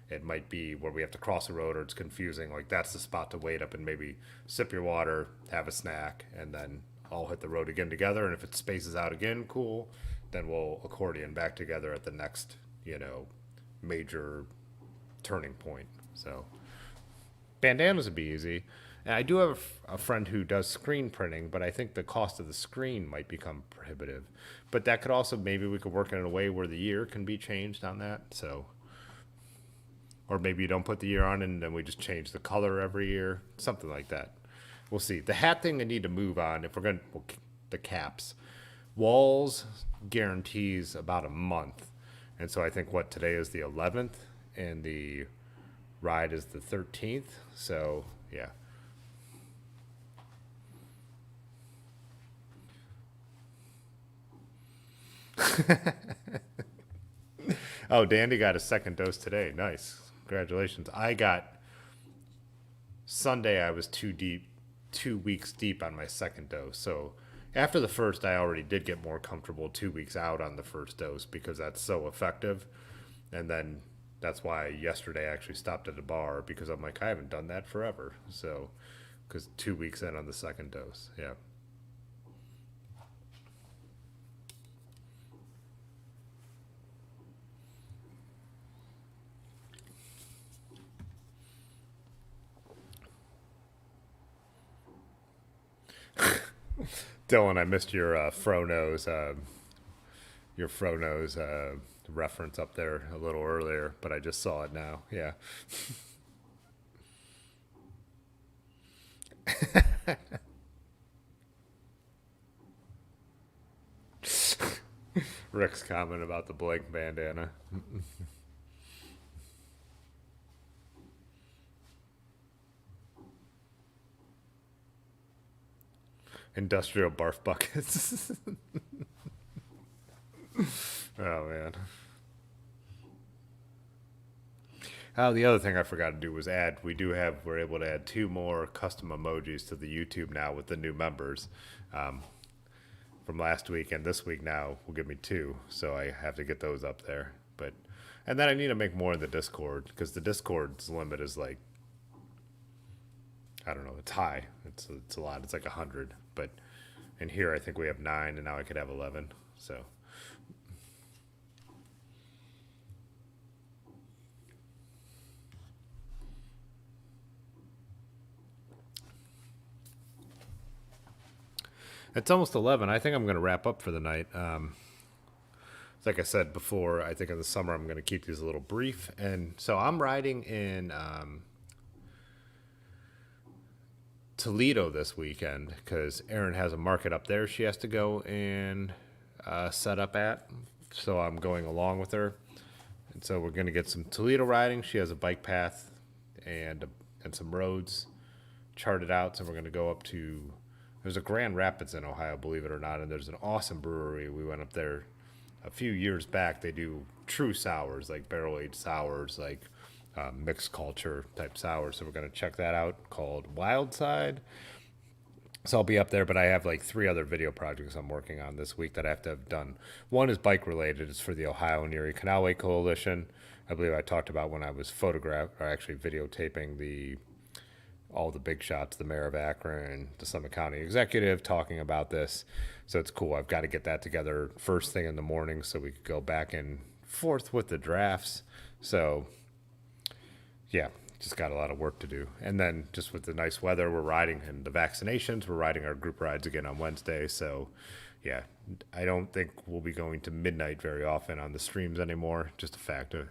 it might be where we have to cross a road or it's confusing, like that's the spot to wait up and maybe sip your water, have a snack, and then all hit the road again together. And if it spaces out again, cool, then we'll accordion back together at the next, you know, major turning point. So bandanas would be easy. And I do have a friend who does screen printing, but I think the cost of the screen might become prohibitive. But that could also, maybe we could work in a way where the year can be changed on that. So, or maybe you don't put the year on and then we just change the color every year, something like that. We'll see. The hat thing I need to move on if we're going to, the caps. Walls guarantees about a month. And so I think what today is the 11th and the ride is the 13th. So, yeah. Oh, Dandy got a second dose today. Nice. Congratulations. I got Sunday I was 2 weeks deep on my second dose. So after the first I already did get more comfortable 2 weeks out on the first dose because that's so effective. And then that's why yesterday I actually stopped at a bar because I'm like, I haven't done that forever. So, because 2 weeks in on the second dose. Yeah. Dylan, I missed your Frono's reference up there a little earlier, but I just saw it now. Yeah. Rick's comment about the Blake bandana. Industrial barf buckets. Oh, man. Oh, the other thing I forgot to do was we're able to add 2 more custom emojis to the YouTube now with the new members. From last week and this week now will give me 2. So I have to get those up there. And then I need to make more in the Discord because the Discord's limit is like, I don't know, it's high. It's a lot. It's like 100. But in here I think we have 9 and now I could have 11. So. It's almost 11. I think I'm going to wrap up for the night. Like I said before, I think in the summer I'm going to keep these a little brief. And so I'm riding in Toledo this weekend because Erin has a market up there she has to go and set up at. So I'm going along with her. And so we're going to get some Toledo riding. She has a bike path and some roads charted out. So we're going to go up to... There's a Grand Rapids in Ohio, believe it or not, and there's an awesome brewery. We went up there a few years back. They do true sours, like barrel-aged sours, like mixed culture type sours. So we're going to check that out, called Wildside. So I'll be up there, but I have like 3 other video projects I'm working on this week that I have to have done. One is bike-related. It's for the Ohio and Erie Canalway Coalition. I believe I talked about when I was videotaping all the big shots, the mayor of Akron, the Summit County executive talking about this. So it's cool. I've got to get that together first thing in the morning so we could go back and forth with the drafts. So, yeah, just got a lot of work to do. And then just with the nice weather, we're riding, and the vaccinations, we're riding our group rides again on Wednesday. So, yeah, I don't think we'll be going to midnight very often on the streams anymore. Just a fact of,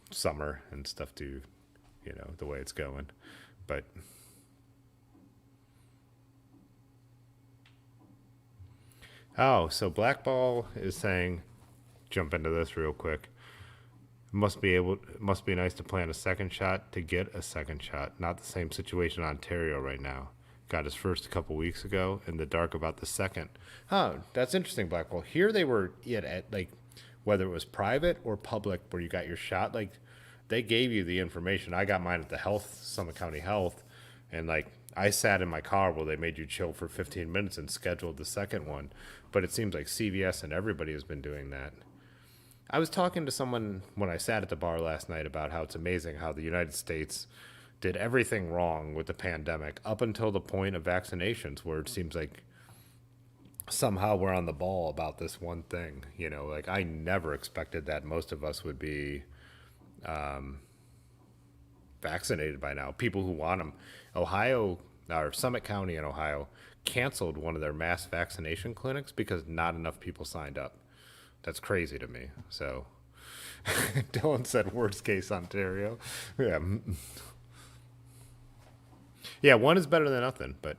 summer and stuff to, the way it's going. But so Blackball is saying, jump into this real quick. Must be nice to plan a second shot to get a second shot. Not the same situation in Ontario right now. Got his first a couple weeks ago, in the dark about the second. Oh, that's interesting, Blackwell. Here they were at like, whether it was private or public where you got your shot, like they gave you the information. I got mine at the Summit County Health, and like I sat in my car while they made you chill for 15 minutes and scheduled the second one. But it seems like CVS and everybody has been doing that. I was talking to someone when I sat at the bar last night about how it's amazing how the United States did everything wrong with the pandemic up until the point of vaccinations, where it seems like somehow we're on the ball about this one thing. Like I never expected that most of us would be vaccinated by now. People who want them. Ohio, or Summit County in Ohio, canceled one of their mass vaccination clinics because not enough people signed up. That's crazy to me. So, Dylan said worst case Ontario. Yeah. Yeah, one is better than nothing, but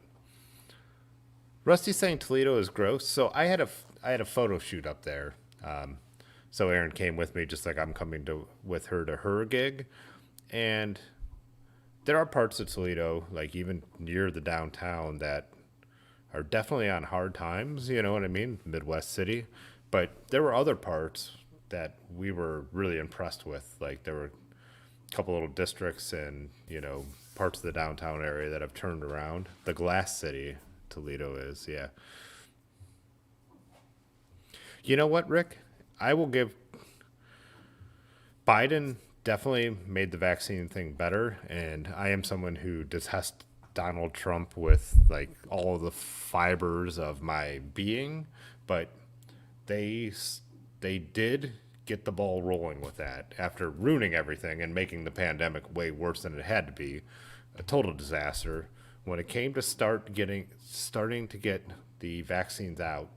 Rusty's saying Toledo is gross. So I had a photo shoot up there. So Aaron came with me, just like I'm coming with her to her gig, and there are parts of Toledo, like even near the downtown, that are definitely on hard times. You know what I mean? Midwest city, but there were other parts that we were really impressed with. Like there were a couple little districts and parts of the downtown area that have turned around. The Glass City, Toledo is, yeah. You know what, Rick? I will give Biden definitely made the vaccine thing better, and I am someone who detests Donald Trump with like all of the fibers of my being, but they they did get the ball rolling with that after ruining everything and making the pandemic way worse than it had to be, a total disaster. When it came to starting to get the vaccines out,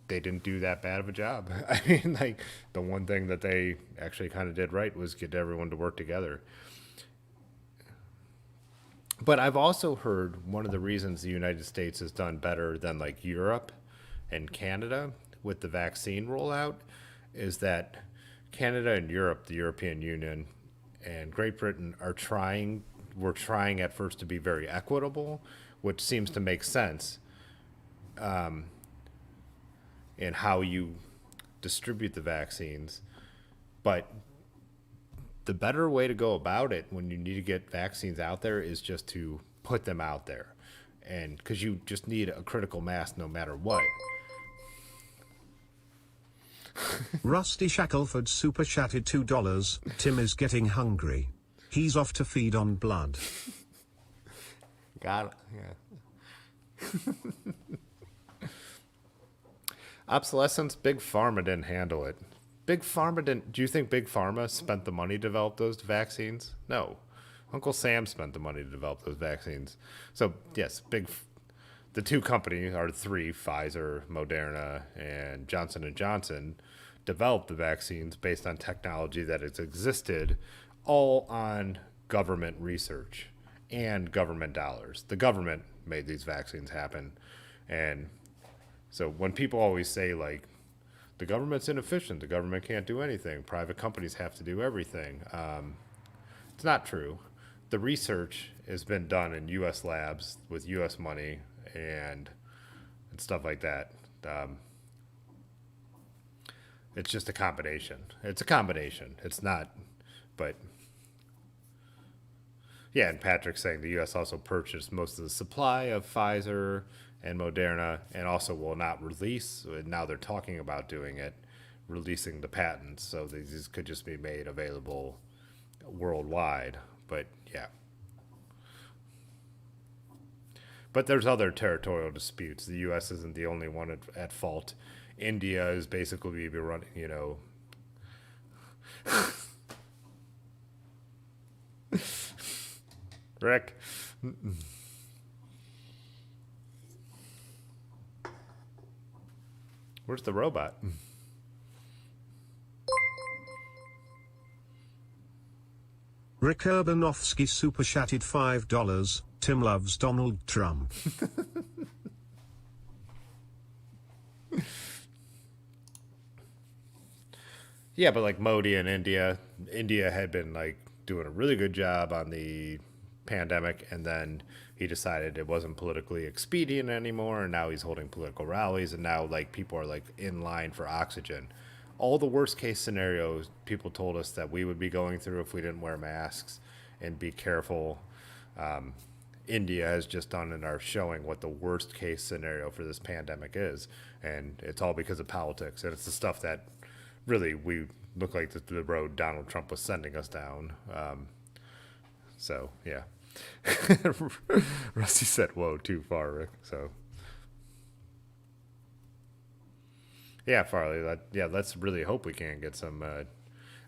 they didn't do that bad of a job. I mean, like the one thing that they actually kind of did right was get everyone to work together. But I've also heard one of the reasons the United States has done better than like Europe and Canada with the vaccine rollout is that Canada and Europe, the European Union, and Great Britain were trying at first to be very equitable, which seems to make sense in how you distribute the vaccines. But the better way to go about it when you need to get vaccines out there is just to put them out there. And because you just need a critical mass no matter what. Rusty Shackelford super chatted $2. Tim is getting hungry. He's off to feed on blood. Got it. Yeah. Obsolescence, Big Pharma didn't handle it. Big Pharma didn't. Do you think Big Pharma spent the money to develop those vaccines? No. Uncle Sam spent the money to develop those vaccines. So, yes, the two companies are three, Pfizer, Moderna, and Johnson & Johnson, developed the vaccines based on technology that has existed, all on government research and government dollars. The government made these vaccines happen. And so when people always say, like, the government's inefficient, the government can't do anything, private companies have to do everything, it's not true. The research has been done in U.S. labs with U.S. money and stuff like that. It's just a combination. It's a combination. It's not, but yeah. And Patrick's saying the U.S. also purchased most of the supply of Pfizer and Moderna, and also will not release. Now they're talking about doing it, releasing the patents, so these could just be made available worldwide. But yeah. But there's other territorial disputes. The U.S. isn't the only one at fault. India is basically running, Rick. Where's the robot? Rick Urbanovsky super chatted $5. Tim loves Donald Trump. Yeah, but like Modi in India had been like doing a really good job on the pandemic, and then he decided it wasn't politically expedient anymore, and now he's holding political rallies, and now like people are like in line for oxygen. All the worst case scenarios people told us that we would be going through if we didn't wear masks and be careful. India has just done and are showing what the worst case scenario for this pandemic is, and it's all because of politics, and it's the stuff that really we look like the road Donald Trump was sending us down. So yeah. Rusty said, "Whoa, too far, Rick." So yeah, Farley. Let's really hope we can get some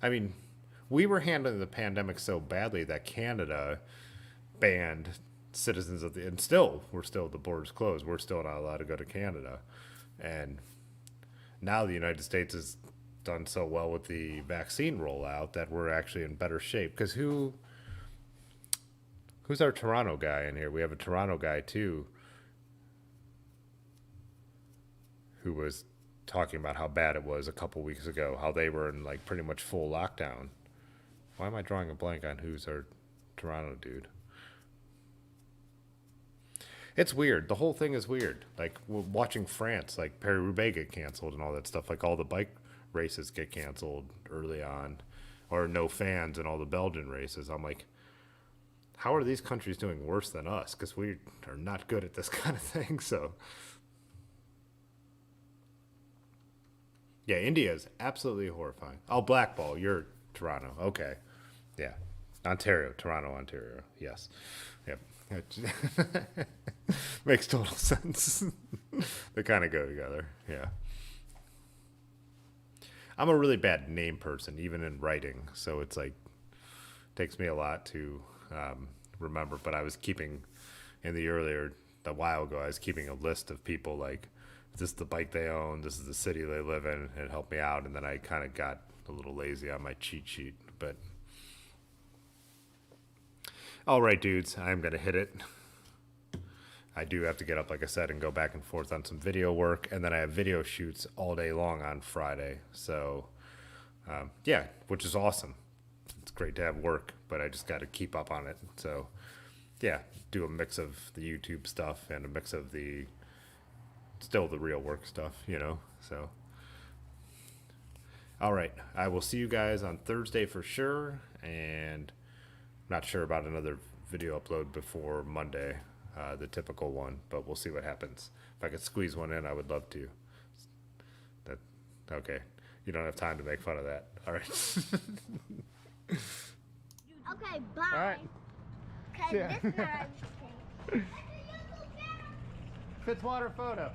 I mean, we were handling the pandemic so badly that Canada banned citizens of the, and still, the borders closed. We're still not allowed to go to Canada. And now the United States has done so well with the vaccine rollout that we're actually in better shape. Because who's our Toronto guy in here? We have a Toronto guy too, who was talking about how bad it was a couple weeks ago, how they were in like pretty much full lockdown. Why am I drawing a blank on who's our Toronto dude? It's weird. The whole thing is weird. Like watching France, like Paris-Roubaix get canceled and all that stuff. Like all the bike races get canceled early on, or no fans in all the Belgian races. I'm like, how are these countries doing worse than us? Because we are not good at this kind of thing. So, yeah, India is absolutely horrifying. I'll blackball. You're Toronto. Okay. Yeah. Ontario. Toronto, Ontario. Yes. Yep. Makes total sense. They kind of go together. Yeah. I'm a really bad name person, even in writing. So it's like, takes me a lot to remember. But I was keeping, a while ago, I was keeping a list of people like, this is the bike they own, this is the city they live in. It helped me out. And then I kind of got a little lazy on my cheat sheet. But all right, dudes, I'm going to hit it. I do have to get up, like I said, and go back and forth on some video work. And then I have video shoots all day long on Friday. So, yeah, which is awesome. It's great to have work, but I just got to keep up on it. So, yeah, do a mix of the YouTube stuff and a mix of still the real work stuff, you know. So, all right, I will see you guys on Thursday for sure. And not sure about another video upload before Monday, the typical one, but we'll see what happens. If I could squeeze one in, I would love to. Okay. You don't have time to make fun of that. All right. Okay, bye. All right. Cause Yeah. this is not Fitzwater photo.